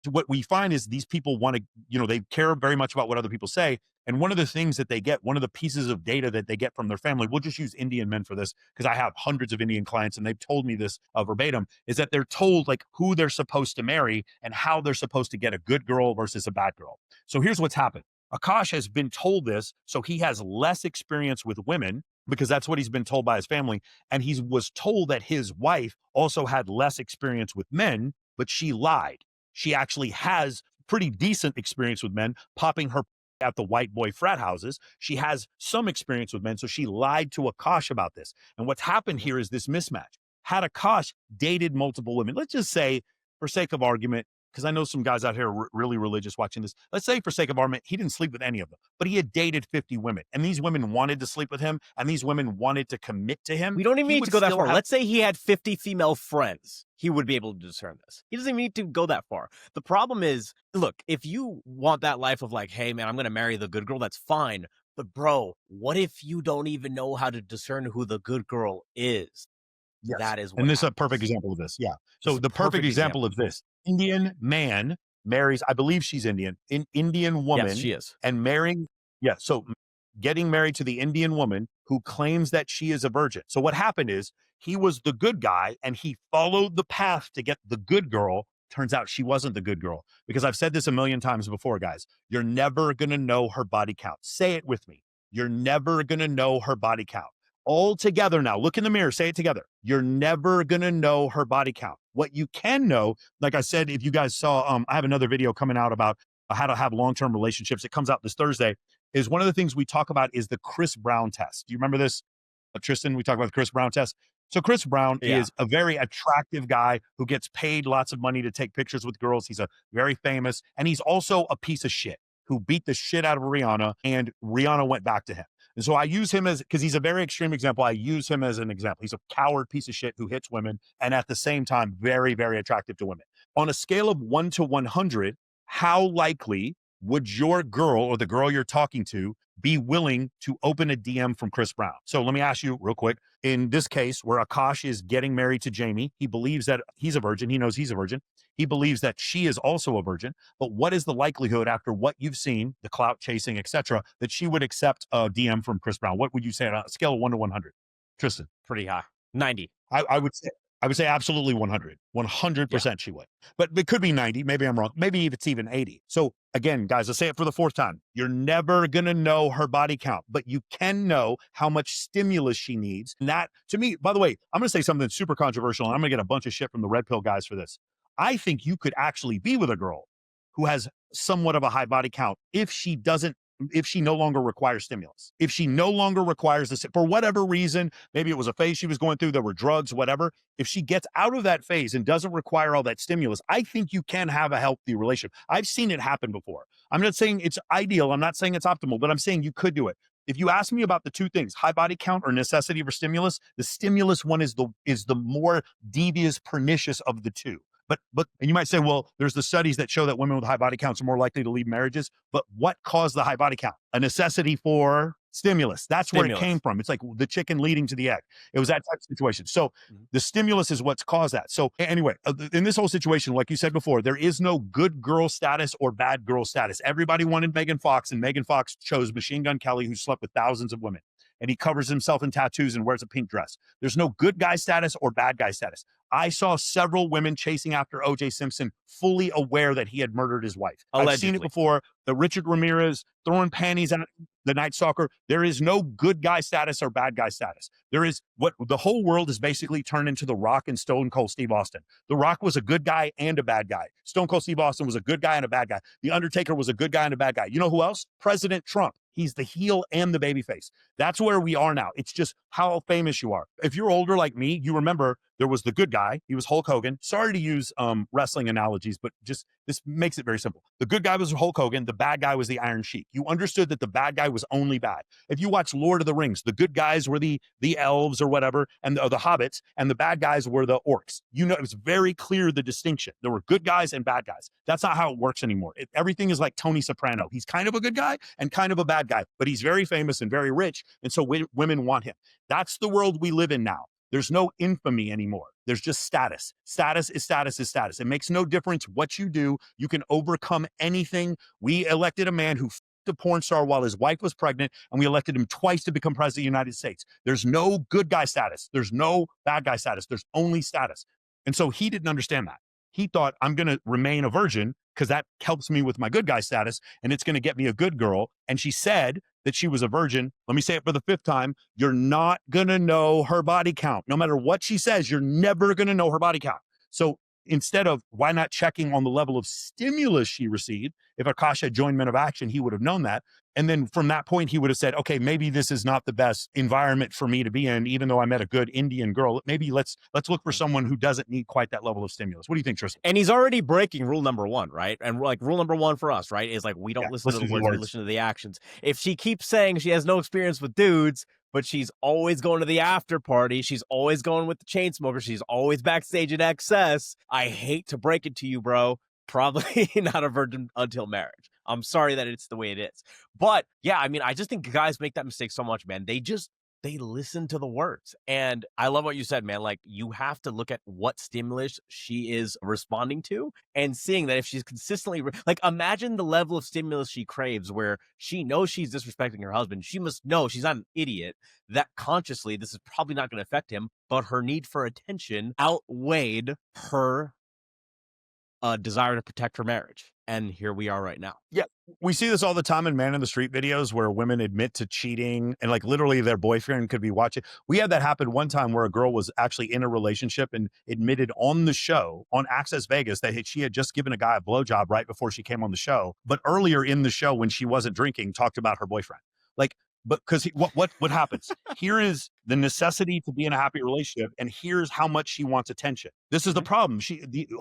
what we find is these people want to, they care very much about what other people say. And one of the things that they get, one of the pieces of data that they get from their family, we'll just use Indian men for this, because I have hundreds of Indian clients and they've told me this verbatim, is that they're told like who they're supposed to marry and how they're supposed to get a good girl versus a bad girl. So here's what's happened. Akaash has been told this, so he has less experience with women, because that's what he's been told by his family. And he was told that his wife also had less experience with men, but she lied. She actually has pretty decent experience with men, popping her at the white boy frat houses. She has some experience with men, so she lied to Akaash about this. And what's happened here is this mismatch. Had Akaash dated multiple women, let's just say, for sake of argument, because I know some guys out here are really religious watching this. Let's say, for sake of argument, he didn't sleep with any of them, but he had dated 50 women, and these women wanted to sleep with him, and these women wanted to commit to him. We don't even need to go that far. Let's say he had 50 female friends. He would be able to discern this. He doesn't even need to go that far. The problem is, look, if you want that life of like, hey, man, I'm going to marry the good girl, that's fine. But bro, what if you don't even know how to discern who the good girl is? Yes. That is what and this happens. is a perfect example of this. Yeah. So the perfect example of this: Indian man marries, I believe she's Indian, an Indian woman. Yes, she is. And marrying, yeah. So getting married to the Indian woman who claims that she is a virgin. So what happened is he was the good guy and he followed the path to get the good girl. Turns out she wasn't the good girl, because I've said this a million times before, guys. You're never going to know her body count. Say it with me. You're never going to know her body count. All together now, look in the mirror, say it together. You're never going to know her body count. What you can know, like I said, if you guys saw, I have another video coming out about how to have long-term relationships. It comes out this Thursday. Is one of the things we talk about is the Chris Brown test. Do you remember this, Tristan? We talk about the Chris Brown test. So Chris Brown is a very attractive guy who gets paid lots of money to take pictures with girls. He's a very famous, and he's also a piece of shit who beat the shit out of Rihanna, and Rihanna went back to him. And so I use him as, because he's a very extreme example. I use him as an example. He's a coward piece of shit who hits women and at the same time, very, very attractive to women. On a scale of 1 to 100, how likely would your girl or the girl you're talking to be willing to open a DM from Chris Brown? So let me ask you real quick. In this case, where Akaash is getting married to Jamie, he believes that he's a virgin. He knows he's a virgin. He believes that she is also a virgin. But what is the likelihood, after what you've seen, the clout chasing, etc., that she would accept a DM from Chris Brown? What would you say on a scale of 1 to 100? Tristan? Pretty high. 90. I would say absolutely 100. 100% she would. But it could be 90. Maybe I'm wrong. Maybe if it's even 80. So again, guys, I'll say it for the fourth time. You're never going to know her body count, but you can know how much stimulus she needs. And that, to me, by the way, I'm going to say something super controversial, and I'm going to get a bunch of shit from the red pill guys for this. I think you could actually be with a girl who has somewhat of a high body count if she no longer requires stimulus. If she no longer requires this, for whatever reason, maybe it was a phase she was going through, there were drugs, whatever. If she gets out of that phase and doesn't require all that stimulus, I think you can have a healthy relationship. I've seen it happen before. I'm not saying it's ideal. I'm not saying it's optimal, but I'm saying you could do it. If you ask me about the two things, high body count or necessity for stimulus, the stimulus one is the more devious, pernicious of the two. But and you might say, well, there's the studies that show that women with high body counts are more likely to leave marriages. But what caused the high body count? A necessity for stimulus. That's where it came from. It's like the chicken leading to the egg. It was that type of situation. So the stimulus is what's caused that. So anyway, in this whole situation, like you said before, there is no good girl status or bad girl status. Everybody wanted Megan Fox, and Megan Fox chose Machine Gun Kelly, who slept with thousands of women. And he covers himself in tattoos and wears a pink dress. There's no good guy status or bad guy status. I saw several women chasing after O.J. Simpson, fully aware that he had murdered his wife. Allegedly. I've seen it before. The Richard Ramirez throwing panties at the Night Stalker. There is no good guy status or bad guy status. There is what the whole world is basically turned into The Rock and Stone Cold Steve Austin. The Rock was a good guy and a bad guy. Stone Cold Steve Austin was a good guy and a bad guy. The Undertaker was a good guy and a bad guy. You know who else? President Trump. He's the heel and the babyface. That's where we are now. It's just how famous you are. If you're older like me, you remember there was the good guy. He was Hulk Hogan. Sorry to use wrestling analogies, but just this makes it very simple. The good guy was Hulk Hogan. The bad guy was the Iron Sheik. You understood that the bad guy was only bad. If you watch Lord of the Rings, the good guys were the elves or whatever, and the hobbits, and the bad guys were the orcs. You know, it was very clear the distinction. There were good guys and bad guys. That's not how it works anymore. Everything is like Tony Soprano. He's kind of a good guy and kind of a bad guy, but he's very famous and very rich, and so women want him. That's the world we live in now. There's no infamy anymore. There's just status. Status is status is status. It makes no difference what you do. You can overcome anything. We elected a man who f***ed a porn star while his wife was pregnant, and we elected him twice to become president of the United States. There's no good guy status. There's no bad guy status. There's only status. And so he didn't understand that. He thought, I'm going to remain a virgin because that helps me with my good guy status, and it's going to get me a good girl. And she said that she was a virgin. Let me say it for the fifth time. You're not going to know her body count. No matter what she says, you're never going to know her body count. So instead of, why not checking on the level of stimulus she received? If Akaash had joined Men of Action, he would have known that. And then from that point, he would have said, okay, maybe this is not the best environment for me to be in, even though I met a good Indian girl. Maybe let's look for someone who doesn't need quite that level of stimulus. What do you think, Tristan? And he's already breaking rule number one, right? And like rule number one for us, right, is like we don't listen to the words, we listen to the actions. If she keeps saying she has no experience with dudes, but she's always going to the after party, she's always going with the chain smoker, she's always backstage at excess, I hate to break it to you, bro, probably not a virgin until marriage. I'm sorry that it's the way it is. But yeah, I mean, I just think guys make that mistake so much, man. They listen to the words. And I love what you said, man. Like, you have to look at what stimulus she is responding to and seeing that if she's consistently, like, imagine the level of stimulus she craves where she knows she's disrespecting her husband. She must know she's not an idiot, that consciously this is probably not going to affect him, but her need for attention outweighed her desire to protect her marriage. And here we are right now. Yeah, we see this all the time in Man in the Street videos where women admit to cheating and like literally their boyfriend could be watching. We had that happen one time where a girl was actually in a relationship and admitted on the show, on Access Vegas, that she had just given a guy a blowjob right before she came on the show. But earlier in the show, when she wasn't drinking, talked about her boyfriend. Like, But because what happens? Here is the necessity to be in a happy relationship, and here's how much she wants attention. This is the problem.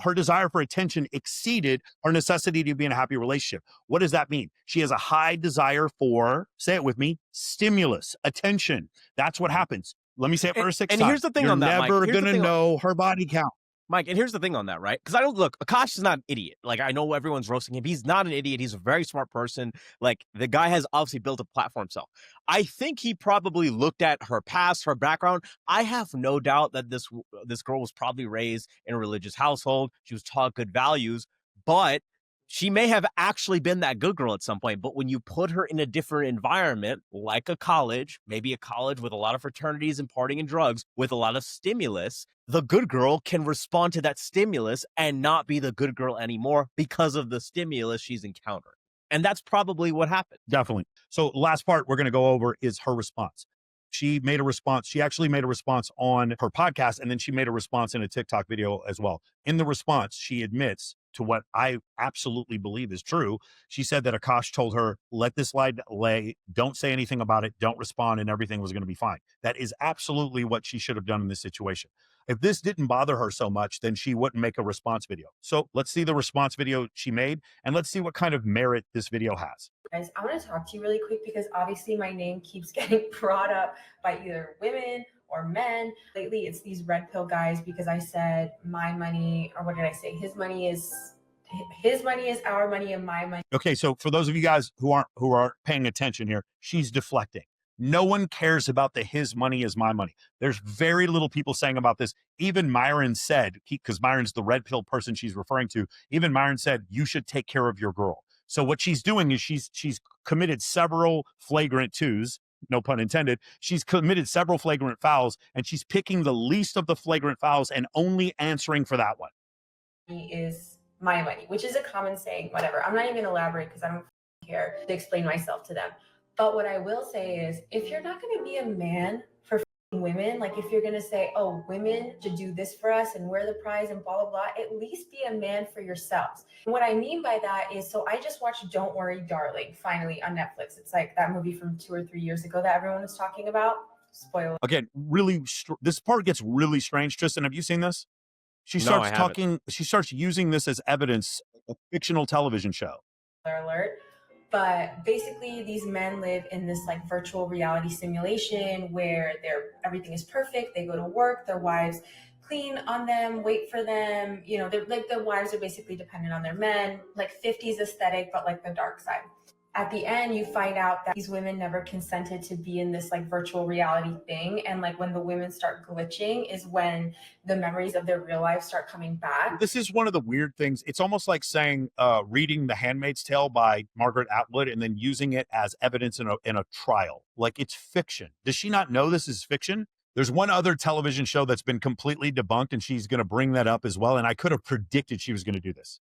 Her desire for attention exceeded her necessity to be in a happy relationship. What does that mean? She has a high desire for, say it with me, stimulus, attention. That's what happens. Let me say it for a sixth time. And here's the thing You're on that, Mike. never gonna know her body count. Mike, and here's the thing on that, right? Because I don't look, Akaash is not an idiot. Like, I know everyone's roasting him. He's not an idiot. He's a very smart person. Like, the guy has obviously built a platform himself. I think he probably looked at her past, her background. I have no doubt that this girl was probably raised in a religious household. She was taught good values, but she may have actually been that good girl at some point. But when you put her in a different environment, like a college, maybe a college with a lot of fraternities and partying and drugs, with a lot of stimulus, the good girl can respond to that stimulus and not be the good girl anymore because of the stimulus she's encountered. And that's probably what happened. Definitely. So last part we're going to go over is her response. She made a response. She actually made a response on her podcast, and then she made a response in a TikTok video as well. In the response, she admits to what I absolutely believe is true. She said that Akaash told her, let this lie lay, don't say anything about it, don't respond, and everything was going to be fine. That is absolutely what she should have done in this situation. If this didn't bother her so much, then she wouldn't make a response video. So let's see the response video she made, and let's see what kind of merit this video has. Guys, I want to talk to you really quick because obviously my name keeps getting brought up by either women or men. Lately, it's these red pill guys because I said my money, or what did I say? His money is our money and my money. Okay, so for those of you guys who aren't paying attention here, she's deflecting. No one cares about the his money is my money. There's very little people saying about this. Even Myron said, because Myron's the red pill person she's referring to, even Myron said, you should take care of your girl. So what she's doing is she's committed several flagrant twos, no pun intended. She's committed several flagrant fouls, and she's picking the least of the flagrant fouls and only answering for that one. Is my money, which is a common saying, whatever. I'm not even gonna elaborate because I don't care to explain myself to them. But what I will say is, if you're not going to be a man for women, like if you're going to say, oh, women should do this for us and we're the prize and blah, blah, blah, at least be a man for yourselves. And what I mean by that is, so I just watched Don't Worry, Darling, finally on Netflix. It's like that movie from 2 or 3 years ago that everyone was talking about. Spoiler. Again, really, this part gets really strange. Tristan, have you seen this? She starts she starts using this as evidence, a fictional television show. Alert. But basically, these men live in this like virtual reality simulation where everything is perfect. They go to work, their wives clean on them, wait for them. You know, they're like the wives are basically dependent on their men, like 50s aesthetic, but like the dark side. At the end, you find out that these women never consented to be in this like virtual reality thing. And like when the women start glitching is when the memories of their real life start coming back. This is one of the weird things. It's almost like saying, reading The Handmaid's Tale by Margaret Atwood and then using it as evidence in a trial. Like it's fiction. Does she not know this is fiction? There's one other television show that's been completely debunked, and she's going to bring that up as well. And I could have predicted she was going to do this.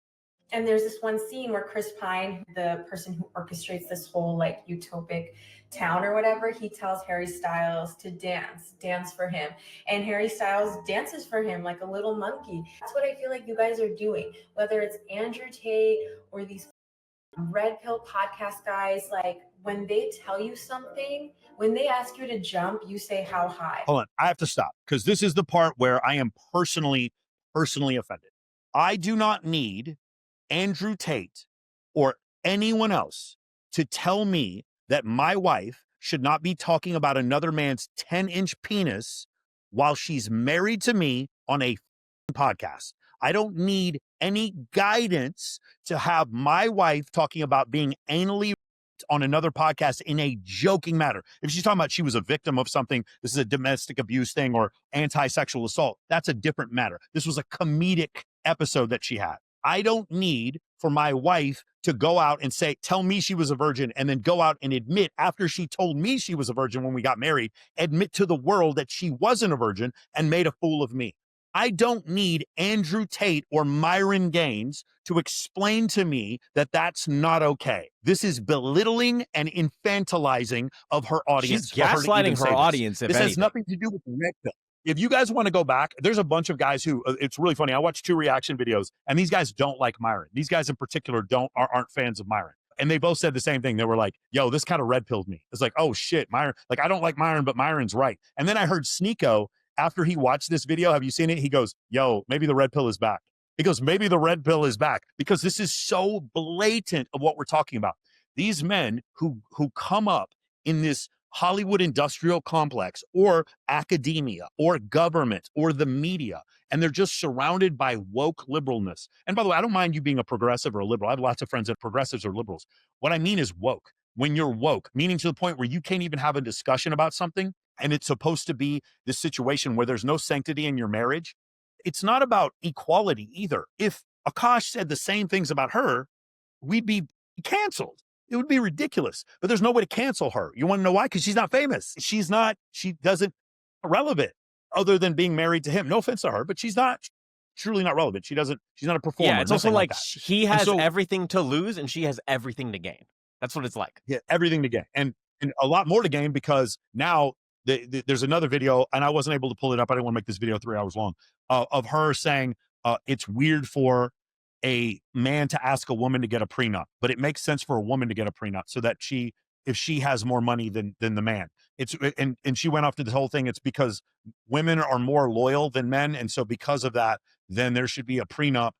And there's this one scene where Chris Pine, the person who orchestrates this whole like utopic town or whatever, he tells Harry Styles to dance for him. And Harry Styles dances for him like a little monkey. That's what I feel like you guys are doing, whether it's Andrew Tate or these red pill podcast guys. Like when they tell you something, when they ask you to jump, you say how high. Hold on, I have to stop because this is the part where I am personally offended. I do not need Andrew Tate or anyone else to tell me that my wife should not be talking about another man's 10-inch penis while she's married to me on a podcast. I don't need any guidance to have my wife talking about being anally on another podcast in a joking matter. If she's talking about she was a victim of something, this is a domestic abuse thing or anti-sexual assault, that's a different matter. This was a comedic episode that she had. I don't need for my wife to go out and say, tell me she was a virgin, and then go out and admit after she told me she was a virgin when we got married, admit to the world that she wasn't a virgin and made a fool of me. I don't need Andrew Tate or Myron Gaines to explain to me that that's not okay. This is belittling and infantilizing of her audience. She's gaslighting her audience. This has nothing to do with red pill. If you guys want to go back, there's a bunch of guys who, it's really funny. I watched 2 reaction videos and these guys don't like Myron. These guys in particular aren't fans of Myron. And they both said the same thing. They were like, yo, this kind of red pilled me. It's like, oh shit, Myron. Like, I don't like Myron, but Myron's right. And then I heard Sneeko, after he watched this video, have you seen it? He goes, yo, maybe the red pill is back. He goes, maybe the red pill is back, because this is so blatant of what we're talking about. These men who come up in this Hollywood industrial complex or academia or government or the media, and they're just surrounded by woke liberalness. And by the way, I don't mind you being a progressive or a liberal. I have lots of friends that are progressives or liberals. What I mean is woke. When you're woke, meaning to the point where you can't even have a discussion about something, and it's supposed to be this situation where there's no sanctity in your marriage. It's not about equality either. If Akaash said the same things about her, we'd be canceled. It would be ridiculous, but there's no way to cancel her. You want to know why? Because she's not famous. She doesn't relevant other than being married to him. No offense to her, but she's truly not relevant. She's not a performer. Yeah, it's also like he has so, everything to lose and she has everything to gain. That's what it's like. Yeah, everything to gain. And a lot more to gain, because now there's another video, and I wasn't able to pull it up. I didn't want to make this video 3 hours long, of her saying it's weird for a man to ask a woman to get a prenup, but it makes sense for a woman to get a prenup so that if she has more money than the man. And she went off to this whole thing. It's because women are more loyal than men, and so because of that, then there should be a prenup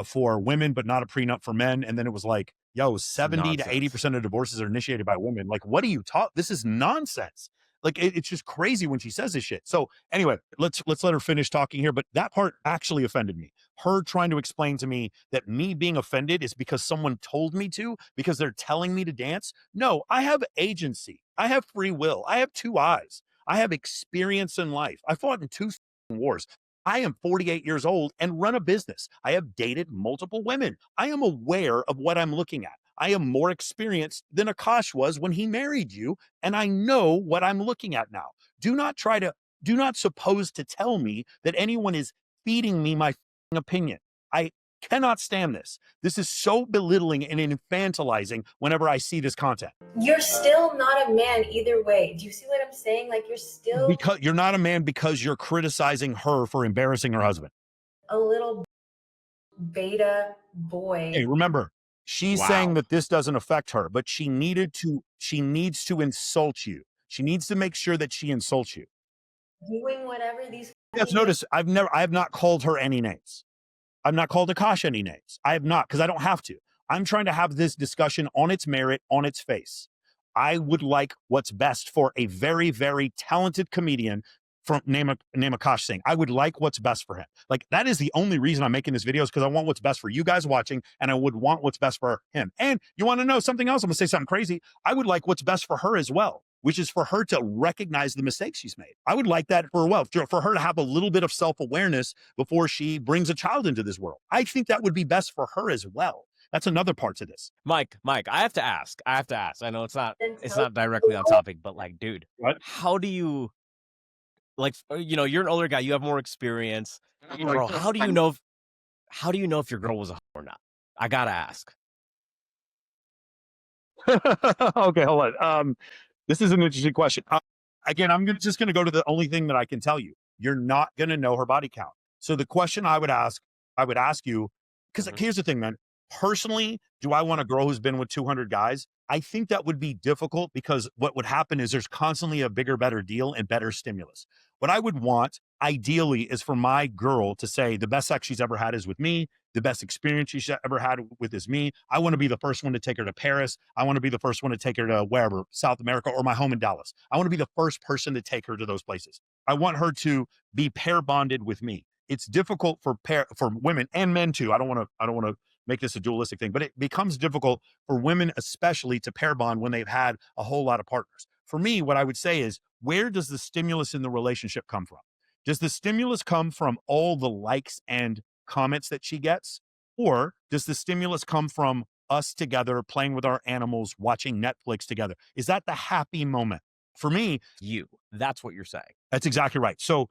for women, but not a prenup for men. And then it was like, yo, 70 to 80% of divorces are initiated by women. Like, what do you talk? This is nonsense. Like, it's just crazy when she says this shit. So anyway, let's let her finish talking here. But that part actually offended me. Her trying to explain to me that me being offended is because someone told me to, because they're telling me to dance. No, I have agency. I have free will. I have 2 eyes. I have experience in life. I fought in 2 wars. I am 48 years old and run a business. I have dated multiple women. I am aware of what I'm looking at. I am more experienced than Akaash was when he married you, and I know what I'm looking at now. Do not suppose to tell me that anyone is feeding me my opinion. I cannot stand this. This is so belittling and infantilizing whenever I see this content. You're still not a man either way. Do you see what I'm saying? Like, you're still Because you're not a man because you're criticizing her for embarrassing her husband. a little beta boy. Hey, remember, she's saying that this doesn't affect her, but she needs to insult you. She needs to make sure that she insults you. Doing whatever these. Yes, notice I have not called her any names. I've not called Akaash any names. I have not, because I don't have to. I'm trying to have this discussion on its merit, on its face. I would like what's best for a very, very talented comedian from name Akaash Singh. I would like what's best for him. Like, that is the only reason I'm making this video, is because I want what's best for you guys watching, and I would want what's best for him. And you want to know something else? I'm gonna say something crazy. I would like what's best for her as well, which is for her to recognize the mistakes she's made. I would like that for her to have a little bit of self-awareness before she brings a child into this world. I think that would be best for her as well. That's another part to this. Mike, I have to ask. I know it's not directly on topic, but like, dude, what? How do you, like, you're an older guy, you have more experience. Bro, how do you know if your girl was a hoe or not? I gotta ask. Okay, hold on. This is an interesting question. Again, I'm just going to go to the only thing that I can tell you. You're not going to know her body count. So the question I would ask you, because here's the thing, man. Personally, do I want a girl who's been with 200 guys? I think that would be difficult, because what would happen is there's constantly a bigger, better deal and better stimulus. What I would want, ideally, is for my girl to say the best sex she's ever had is with me. The best experience she's ever had with is me. I want to be the first one to take her to Paris. I want to be the first one to take her to wherever, South America, or my home in Dallas. I want to be the first person to take her to those places. I want her to be pair bonded with me. It's difficult for women and men too. I don't want to make this a dualistic thing, but it becomes difficult for women, especially, to pair bond when they've had a whole lot of partners. For me, what I would say is, where does the stimulus in the relationship come from? Does the stimulus come from all the likes and comments that she gets? Or does the stimulus come from us together, playing with our animals, watching Netflix together? Is that the happy moment? For me, that's what you're saying. That's exactly right. So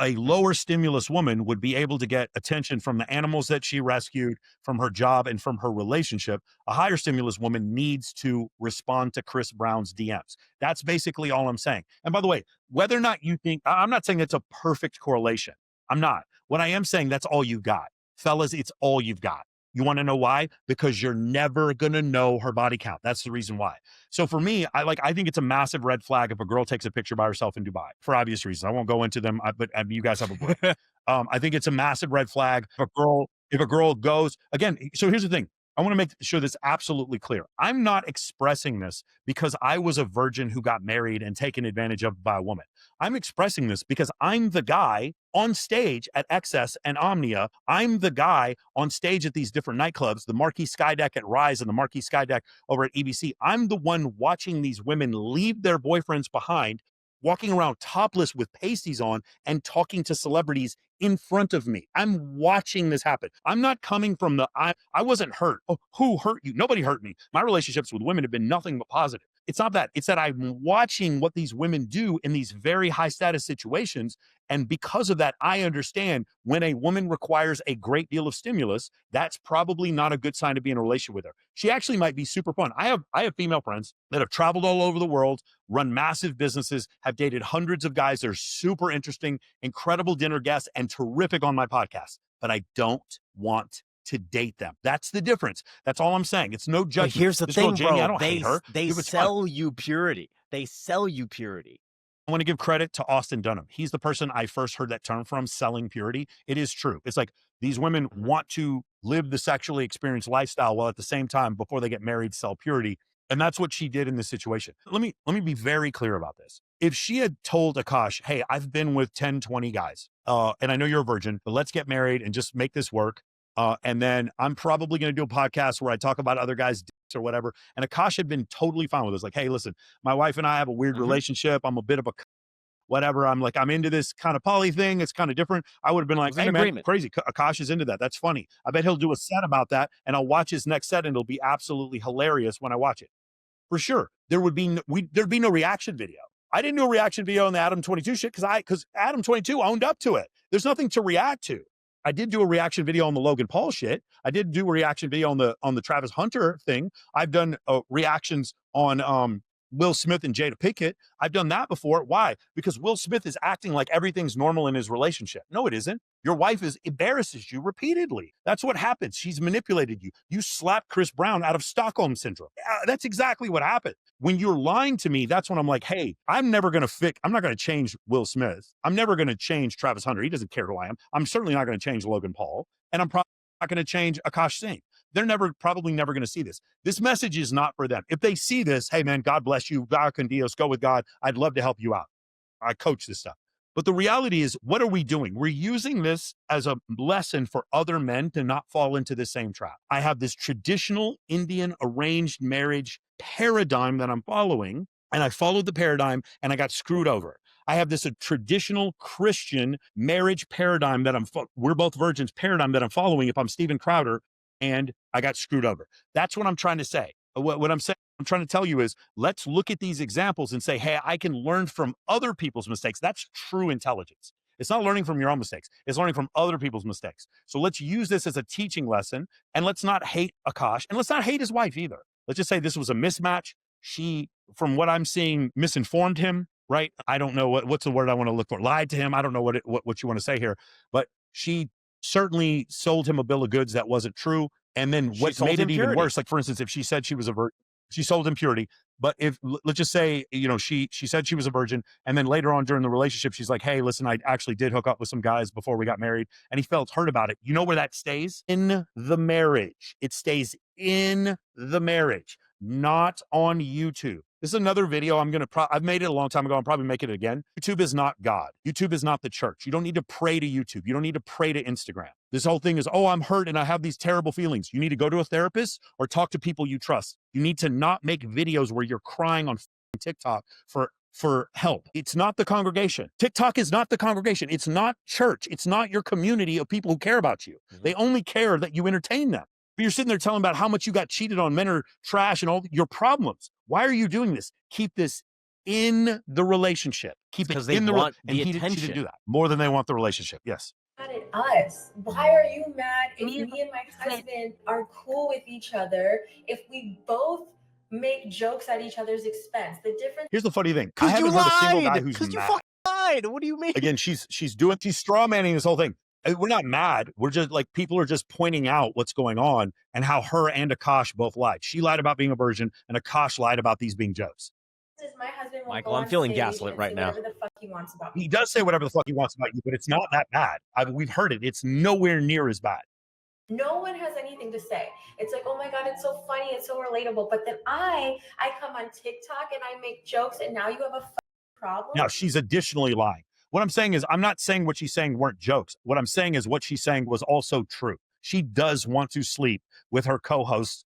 a lower stimulus woman would be able to get attention from the animals that she rescued, from her job, and from her relationship. A higher stimulus woman needs to respond to Chris Brown's DMs. That's basically all I'm saying. And by the way, whether or not you think, I'm not saying it's a perfect correlation. I'm not. What I am saying, that's all you got. Fellas, it's all you've got. You want to know why? Because you're never going to know her body count. That's the reason why. So for me, I think it's a massive red flag if a girl takes a picture by herself in Dubai for obvious reasons. I won't go into them, but you guys have a break. I think it's a massive red flag if a girl goes again. So here's the thing. I want to make sure this absolutely clear. I'm not expressing this because I was a virgin who got married and taken advantage of by a woman. I'm expressing this because I'm the guy on stage at XS and Omnia. I'm the guy on stage at these different nightclubs, the Marquee Skydeck at Rise and the Marquee Skydeck over at EBC. I'm the one watching these women leave their boyfriends behind, walking around topless with pasties on and talking to celebrities in front of me. I'm watching this happen. I'm not coming from I wasn't hurt. Oh, who hurt you? Nobody hurt me. My relationships with women have been nothing but positive. It's not that. It's that I'm watching what these women do in these very high status situations. And because of that, I understand when a woman requires a great deal of stimulus, that's probably not a good sign to be in a relationship with her. She actually might be super fun. I have female friends that have traveled all over the world, run massive businesses, have dated hundreds of guys. They're super interesting, incredible dinner guests, and terrific on my podcast. But I don't want to date them. That's the difference. That's all I'm saying. It's no judgment. But here's the This thing, girl, Jamie, bro. I don't hate her. They If it's fun. sell you purity. They sell you purity. I want to give credit to Austin Dunham. He's the person I first heard that term from, selling purity. It is true. It's like these women want to live the sexually experienced lifestyle while at the same time, before they get married, sell purity. And that's what she did in this situation. Let me be very clear about this. If she had told Akaash, hey, I've been with 10, 20 guys, and I know you're a virgin, but let's get married and just make this work. And then I'm probably going to do a podcast where I talk about other guys' dicks or whatever. And Akaash had been totally fine with this. Like, hey, listen, my wife and I have a weird relationship. I'm a bit of a whatever. I'm into this kind of poly thing. It's kind of different. I would have been like, hey, man, crazy. Akaash is into that. That's funny. I bet he'll do a set about that. And I'll watch his next set and it'll be absolutely hilarious when I watch it. For sure. There'd be no reaction video. I didn't do a reaction video on the Adam 22 shit because Adam 22 owned up to it. There's nothing to react to. I did do a reaction video on the Logan Paul shit. I did do a reaction video on the Travis Hunter thing. I've done reactions on Will Smith and Jada Pinkett. I've done that before. Why? Because Will Smith is acting like everything's normal in his relationship. No, it isn't. Your wife embarrasses you repeatedly. That's what happens. She's manipulated you. You slapped Chris Brown out of Stockholm Syndrome. That's exactly what happened. When you're lying to me, that's when I'm like, hey, I'm not going to change Will Smith. I'm never going to change Travis Hunter. He doesn't care who I am. I'm certainly not going to change Logan Paul. And I'm probably not going to change Akaash Singh. They're probably never going to see this. This message is not for them. If they see this, hey man, God bless you. God con Dios, go with God. I'd love to help you out. I coach this stuff. But the reality is, what are we doing? We're using this as a lesson for other men to not fall into the same trap. I have this traditional Indian arranged marriage paradigm that I'm following, and I followed the paradigm and I got screwed over. I have this traditional Christian marriage paradigm that we're both virgins paradigm that I'm following if I'm Steven Crowder, and I got screwed over. That's what I'm trying to say. What I'm trying to tell you is, let's look at these examples and say, hey, I can learn from other people's mistakes. That's true intelligence. It's not learning from your own mistakes. It's learning from other people's mistakes. So let's use this as a teaching lesson, and let's not hate Akaash, and let's not hate his wife either. Let's just say this was a mismatch. She, from what I'm seeing, misinformed him, right? I don't know what's the word I want to look for. Lied to him. I don't know what you want to say here, but she certainly sold him a bill of goods that wasn't true. And then what made it even worse, like for instance, if she said she was a virgin, she sold him purity. But if, let's just say, she said she was a virgin, and then later on during the relationship, she's like, hey, listen, I actually did hook up with some guys before we got married, and he felt hurt about it. You know where that stays? In the marriage. It stays in the marriage, not on YouTube. This is another video I've made it a long time ago. I'm probably making it again. YouTube is not God. YouTube is not the church. You don't need to pray to YouTube. You don't need to pray to Instagram. This whole thing is, oh, I'm hurt and I have these terrible feelings. You need to go to a therapist or talk to people you trust. You need to not make videos where you're crying on TikTok for help. It's not the congregation. TikTok is not the congregation. It's not church. It's not your community of people who care about you. They only care that you entertain them. But you're sitting there telling about how much you got cheated on, men are trash and all your problems. Why are you doing this? Keep this in the relationship. Keep it in the relationship. And he didn't do that. More than they want the relationship. Yes. Mad at us. Why are you mad if me and my husband are cool with each other, if we both make jokes at each other's expense? The difference. Here's the funny thing. I haven't heard a single guy who's mad. You fucking lied. What do you mean? Again, she's straw manning this whole thing. We're not mad. We're just like, people are just pointing out what's going on and how her and Akaash both lied. She lied about being a virgin, and Akaash lied about these being jokes. My husband will Michael, go I'm on feeling stage gaslit and right say now. whatever the fuck he wants about me. He does say whatever the fuck he wants about you, but it's not that bad. We've heard it. It's nowhere near as bad. No one has anything to say. It's like, oh my God, it's so funny, it's so relatable. But then I come on TikTok and I make jokes, and now you have a fucking problem. Now, she's additionally lying. What I'm saying is, I'm not saying what she's saying weren't jokes. What I'm saying is what she's saying was also true. She does want to sleep with her co-host's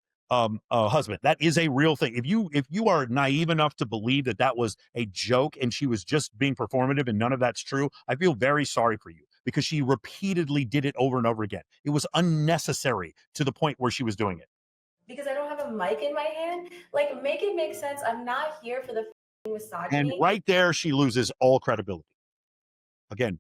husband. That is a real thing. If you are naive enough to believe that that was a joke and she was just being performative and none of that's true, I feel very sorry for you, because she repeatedly did it over and over again. It was unnecessary to the point where she was doing it. Because I don't have a mic in my hand. Like, make it make sense. I'm not here for the misogyny. And right there, she loses all credibility. Again,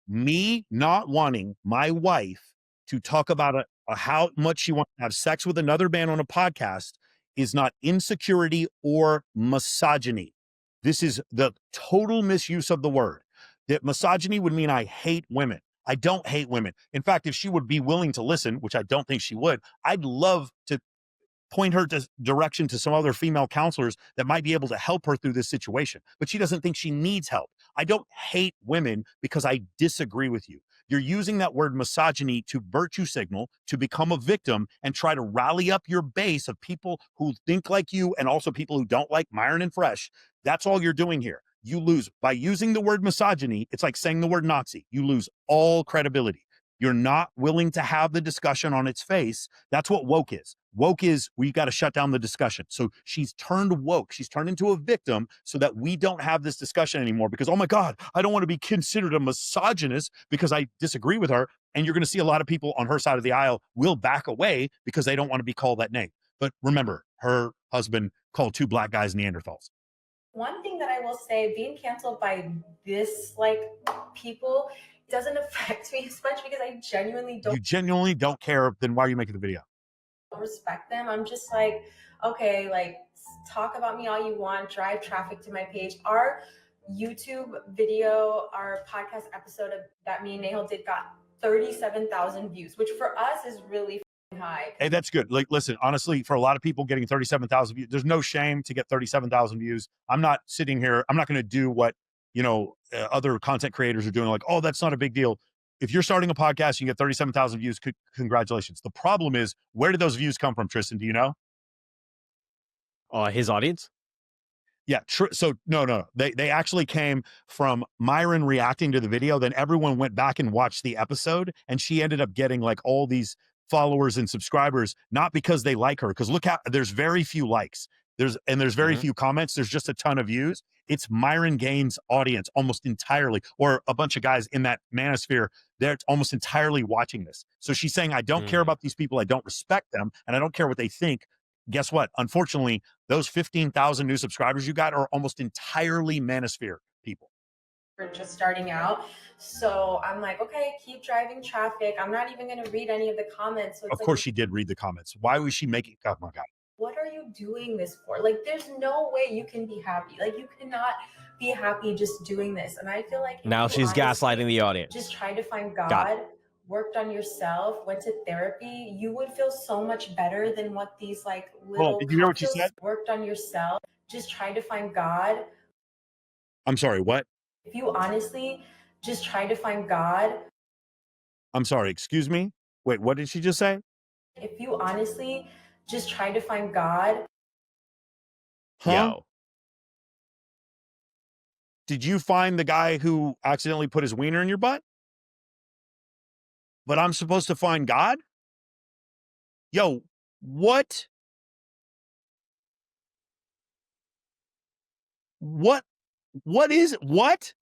me not wanting my wife to talk about how much she wants to have sex with another man on a podcast is not insecurity or misogyny. This is the total misuse of the word. That misogyny would mean I hate women. I don't hate women. In fact, if she would be willing to listen, which I don't think she would, I'd love to point her direction to some other female counselors that might be able to help her through this situation. But she doesn't think she needs help. I don't hate women because I disagree with you. You're using that word misogyny to virtue signal, to become a victim, and try to rally up your base of people who think like you and also people who don't like Myron and Fresh. That's all you're doing here. You lose by using the word misogyny. It's like saying the word Nazi. You lose all credibility. You're not willing to have the discussion on its face. That's what woke is. Woke is we got to shut down the discussion. So she's turned woke. She's turned into a victim so that we don't have this discussion anymore because, oh my God, I don't want to be considered a misogynist because I disagree with her. And you're going to see a lot of people on her side of the aisle will back away because they don't want to be called that name. But remember, her husband called two black guys Neanderthals. One thing that I will say, being canceled by this, like, people doesn't affect me as much because I genuinely don't. You genuinely don't care, then why are you making the video? Respect them. I'm just like, okay, like, talk about me all you want, drive traffic to my page. Our YouTube video, our podcast episode that me and Nahal did got 37,000 views, which for us is really high. Hey, that's good. Like, listen, honestly, for a lot of people getting 37,000 views, there's no shame to get 37,000 views. I'm not sitting here. I'm not going to do what, other content creators are doing. Like, oh, that's not a big deal. If you're starting a podcast, you get 37,000 views. Congratulations. The problem is, where did those views come from, Tristan? Do you know? His audience? Yeah. So no. They actually came from Myron reacting to the video. Then everyone went back and watched the episode, and she ended up getting like all these followers and subscribers, not because they like her. Because look how there's very few likes. There's very few comments. There's just a ton of views. It's Myron Gaines' audience almost entirely, or a bunch of guys in that manosphere. They're almost entirely watching this. So she's saying, I don't care about these people. I don't respect them. And I don't care what they think. Guess what? Unfortunately, those 15,000 new subscribers you got are almost entirely manosphere people. We're just starting out. So I'm like, okay, keep driving traffic. I'm not even going to read any of the comments. So of course she did read the comments. Why was she making, oh my God. What are you doing this for? Like, there's no way you can be happy. Like, you cannot be happy just doing this. And I feel like now she's gaslighting the audience. Just try to find God, worked on yourself, went to therapy, you would feel so much better than what these like little did you hear what she said? Worked on yourself. Just try to find God. I'm sorry, what? If you honestly just try to find God. I'm sorry, excuse me? Wait, what did she just say? If you honestly just try to find God. Huh? Yo. Did you find the guy who accidentally put his wiener in your butt? But I'm supposed to find God? Yo, what? What is it? What?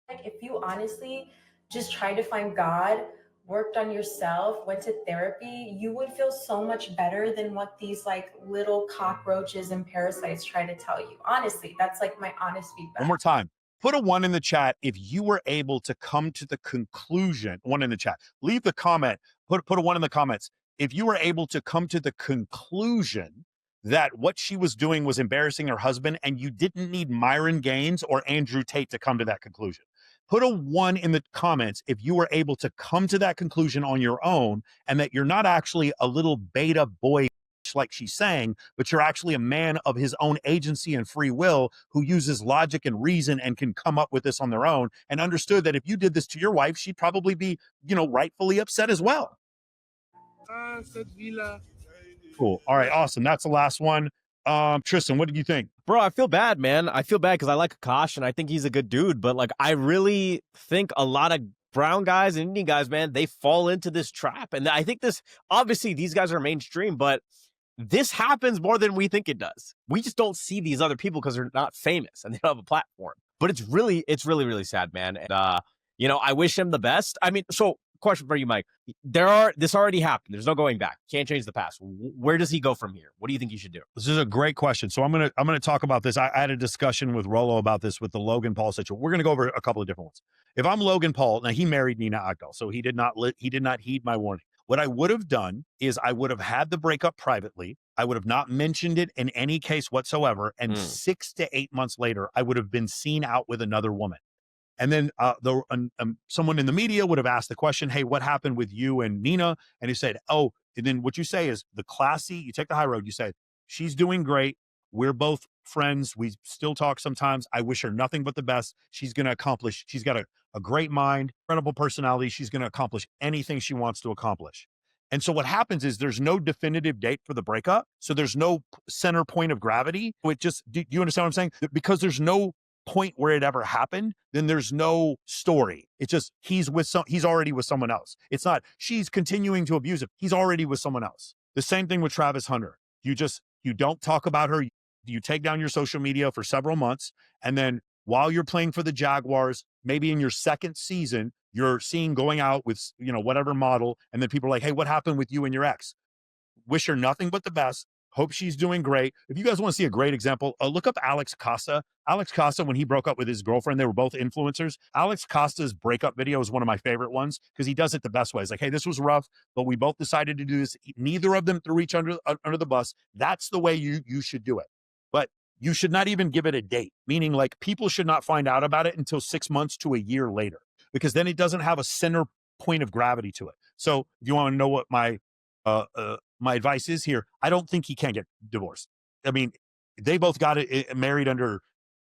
Like, if you honestly just try to find God, worked on yourself, went to therapy, you would feel so much better than what these like little cockroaches and parasites try to tell you. Honestly, that's like my honest feedback. One more time. Put a 1 in the chat if you were able to come to the conclusion. 1 in the chat. Leave the comment. Put a 1 in the comments. If you were able to come to the conclusion that what she was doing was embarrassing her husband and you didn't need Myron Gaines or Andrew Tate to come to that conclusion. Put a 1 in the comments if you were able to come to that conclusion on your own, and that you're not actually a little beta boy like she's saying, but you're actually a man of his own agency and free will who uses logic and reason and can come up with this on their own, and understood that if you did this to your wife, she'd probably be, rightfully upset as well. Cool. All right. Awesome. That's the last one. Tristan, what did you think? Bro, I feel bad, man. I feel bad because I like Akaash and I think he's a good dude, but like I really think a lot of brown guys and Indian guys, man, they fall into this trap. And I think obviously these guys are mainstream, but this happens more than we think it does. We just don't see these other people because they're not famous and they don't have a platform. But it's really, really sad, man. And I wish him the best. I mean, so question for you, Mike. This already happened. There's no going back. Can't change the past. Where does he go from here? What do you think he should do? This is a great question. So I'm gonna talk about this. I had a discussion with Rollo about this with the Logan Paul situation. We're gonna go over a couple of different ones. If I'm Logan Paul, now he married Nina Agdal, so he did not heed my warning. What I would have done is I would have had the breakup privately. I would have not mentioned it in any case whatsoever. And 6 to 8 months later, I would have been seen out with another woman. And then someone in the media would have asked the question, hey, what happened with you and Nina? And he said, oh, and then what you say is you take the high road. You say, she's doing great. We're both friends. We still talk sometimes. I wish her nothing but the best. She's going to accomplish. She's got a great mind, incredible personality. She's going to accomplish anything she wants to accomplish. And so what happens is there's no definitive date for the breakup. So there's no center point of gravity. Do you understand what I'm saying? Because there's no point where it ever happened, then there's no story. It's just he's already with someone else. It's not she's continuing to abuse him. He's already with someone else. The same thing with Travis Hunter. You don't talk about her. You take down your social media for several months, and then while you're playing for the Jaguars, maybe in your second season, you're seen going out with whatever model, and then people are like, hey, what happened with you and your ex? Wish her nothing but the best. Hope she's doing great. If you guys want to see a great example, look up Alex Costa. Alex Costa, when he broke up with his girlfriend, they were both influencers. Alex Costa's breakup video is one of my favorite ones because he does it the best way. It's like, hey, this was rough, but we both decided to do this. Neither of them threw each under the bus. That's the way you should do it. But you should not even give it a date, meaning like people should not find out about it until 6 months to a year later, because then it doesn't have a center point of gravity to it. So if you want to know what my advice is here, I don't think he can get divorced. I mean, they both got married under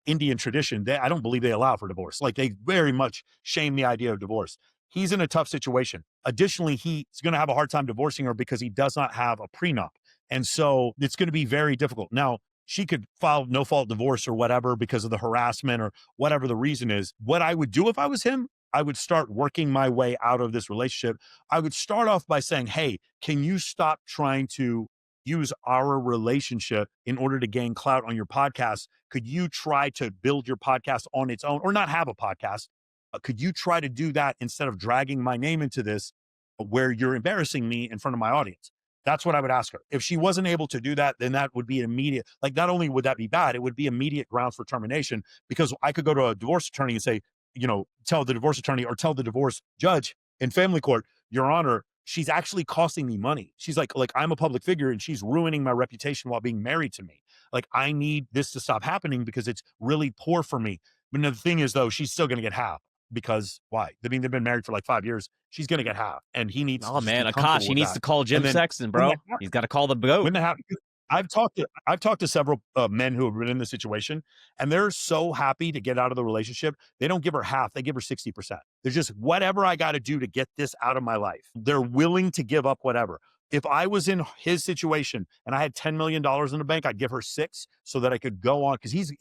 Indian tradition. I don't believe they allow for divorce. Like, they very much shame the idea of divorce. He's in a tough situation. Additionally, he's going to have a hard time divorcing her because he does not have a prenup. And so it's going to be very difficult. Now, she could file no-fault divorce or whatever because of the harassment or whatever the reason is. What I would do if I was him, I would start working my way out of this relationship. I would start off by saying, hey, can you stop trying to use our relationship in order to gain clout on your podcast? Could you try to build your podcast on its own, or not have a podcast? Could you try to do that instead of dragging my name into this where you're embarrassing me in front of my audience? That's what I would ask her. If she wasn't able to do that, then that would be immediate. Like, not only would that be bad, it would be immediate grounds for termination, because I could go to a divorce attorney and say, tell the divorce attorney or tell the divorce judge in family court, Your Honor, she's actually costing me money. She's like I'm a public figure and she's ruining my reputation while being married to me. Like, I need this to stop happening because it's really poor for me. But the thing is, though, she's still going to get half. Because why? I mean, they've been married for like 5 years. She's going to get half, and he needs. Oh man, Akaash, he needs to call Jim Sexton, bro. He's got to call the goat. When that happens, I've talked to several men who have been in this situation, and they're so happy to get out of the relationship. They don't give her half; they give her 60%. They're just, whatever I got to do to get this out of my life. They're willing to give up whatever. If I was in his situation and I had $10 million in the bank, I'd give her 6 so that I could go on, because he's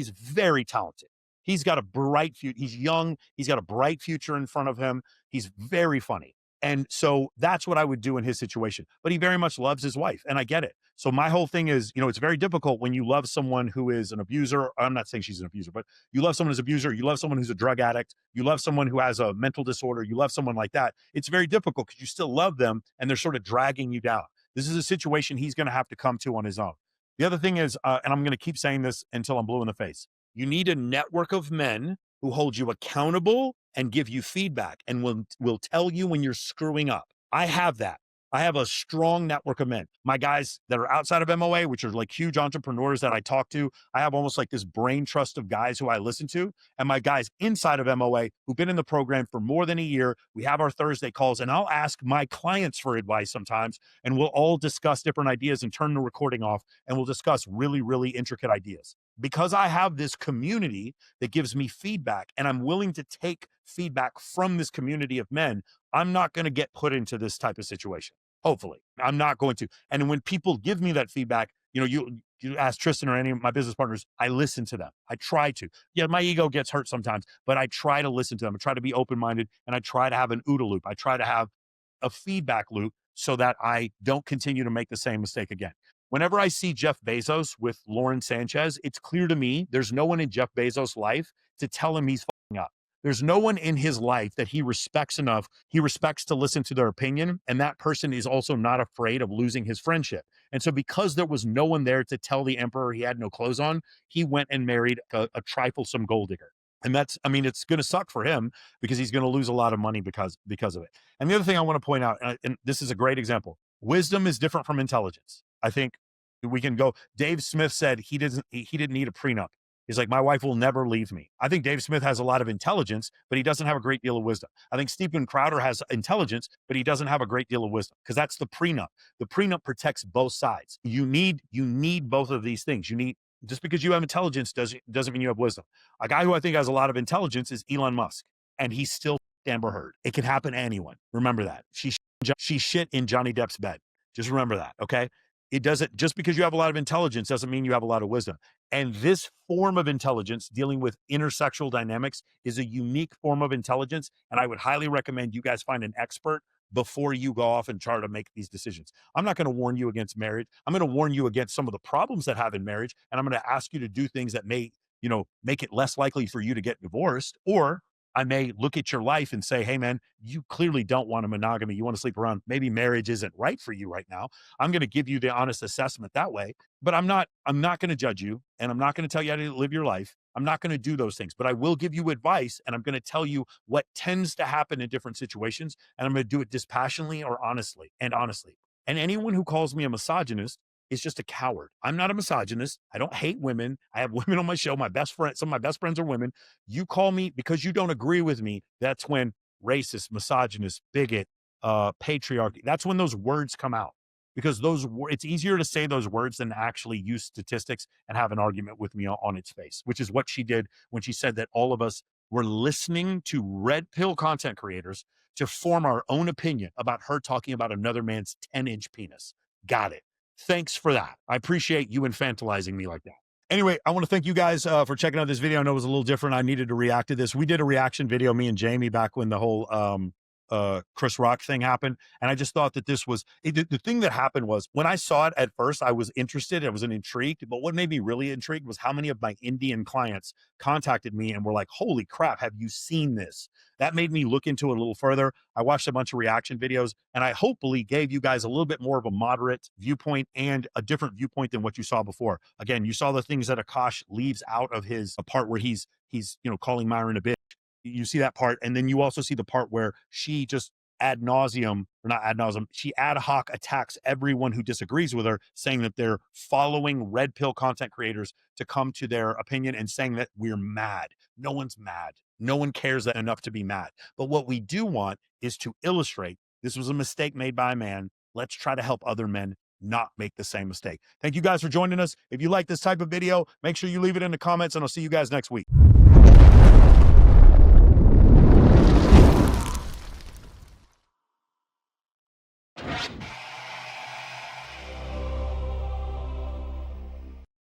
very talented. He's got a bright future. He's young. He's got a bright future in front of him. He's very funny. And so that's what I would do in his situation. But he very much loves his wife, and I get it. So my whole thing is, it's very difficult when you love someone who is an abuser. I'm not saying she's an abuser, but you love someone who's an abuser. You love someone who's a drug addict. You love someone who has a mental disorder. You love someone like that. It's very difficult because you still love them, and they're sort of dragging you down. This is a situation he's going to have to come to on his own. The other thing is, and I'm going to keep saying this until I'm blue in the face, you need a network of men who hold you accountable and give you feedback and will tell you when you're screwing up. I have that. I have a strong network of men. My guys that are outside of MOA, which are like huge entrepreneurs that I talk to, I have almost like this brain trust of guys who I listen to. And my guys inside of MOA who've been in the program for more than a year, we have our Thursday calls, and I'll ask my clients for advice sometimes, and we'll all discuss different ideas and turn the recording off, and we'll discuss really, really intricate ideas. Because I have this community that gives me feedback, and I'm willing to take feedback from this community of men, I'm not going to get put into this type of situation. Hopefully, I'm not going to. And when people give me that feedback, you ask Tristan or any of my business partners, I listen to them. I try to. Yeah, my ego gets hurt sometimes, but I try to listen to them. I try to be open-minded, and I try to have an OODA loop. I try to have a feedback loop so that I don't continue to make the same mistake again. Whenever I see Jeff Bezos with Lauren Sanchez, it's clear to me there's no one in Jeff Bezos' life to tell him he's fucking up. There's no one in his life that he respects enough. He respects to listen to their opinion, and that person is also not afraid of losing his friendship. And so because there was no one there to tell the emperor he had no clothes on, he went and married a triflesome gold digger. And that's, I mean, it's going to suck for him because he's going to lose a lot of money because of it. And the other thing I want to point out, and this is a great example, wisdom is different from intelligence. I think we can go. Dave Smith said he didn't need a prenup. He's like, my wife will never leave me. I think Dave Smith has a lot of intelligence, but he doesn't have a great deal of wisdom. I think Stephen Crowder has intelligence, but he doesn't have a great deal of wisdom because that's the prenup. The prenup protects both sides. You need both of these things. Just because you have intelligence doesn't mean you have wisdom. A guy who I think has a lot of intelligence is Elon Musk, and he's still Amber Heard. It can happen to anyone. Remember that. She shit in Johnny Depp's bed. Just remember that, okay? It doesn't, just because you have a lot of intelligence doesn't mean you have a lot of wisdom. And this form of intelligence, dealing with intersexual dynamics, is a unique form of intelligence. And I would highly recommend you guys find an expert before you go off and try to make these decisions. I'm not going to warn you against marriage. I'm going to warn you against some of the problems that have in marriage. And I'm going to ask you to do things that may, make it less likely for you to get divorced. Or I may look at your life and say, hey, man, you clearly don't want a monogamy. You want to sleep around. Maybe marriage isn't right for you right now. I'm going to give you the honest assessment that way, but I'm not going to judge you, and I'm not going to tell you how to live your life. I'm not going to do those things, but I will give you advice, and I'm going to tell you what tends to happen in different situations, and I'm going to do it dispassionately or honestly. And anyone who calls me a misogynist is just a coward. I'm not a misogynist. I don't hate women. I have women on my show. Some of my best friends are women. You call me because you don't agree with me. That's when racist, misogynist, bigot, patriarchy, that's when those words come out, because it's easier to say those words than actually use statistics and have an argument with me on its face, which is what she did when she said that all of us were listening to red pill content creators to form our own opinion about her talking about another man's 10-inch penis. Got it. Thanks for that. I appreciate you infantilizing me like that. Anyway, I want to thank you guys for checking out this video. I know it was a little different. I needed to react to this. We did a reaction video, me and Jamie, back when the whole Chris Rock thing happened. And I just thought that this was, the thing that happened was, when I saw it at first, I was interested, I was intrigued, but what made me really intrigued was how many of my Indian clients contacted me and were like, holy crap, have you seen this? That made me look into it a little further. I watched a bunch of reaction videos, and I hopefully gave you guys a little bit more of a moderate viewpoint and a different viewpoint than what you saw before. Again, you saw the things that Akaash leaves out of his part where he's calling Myron a bitch. You see that part, and then you also see the part where she just she ad hoc attacks everyone who disagrees with her, saying that they're following red pill content creators to come to their opinion, and saying that we're mad. No one's mad. No one cares that enough to be mad. But what we do want is to illustrate this was a mistake made by a man. Let's try to help other men not make the same mistake. Thank you guys for joining us. If you like this type of video, make sure you leave it in the comments, and I'll see you guys next week.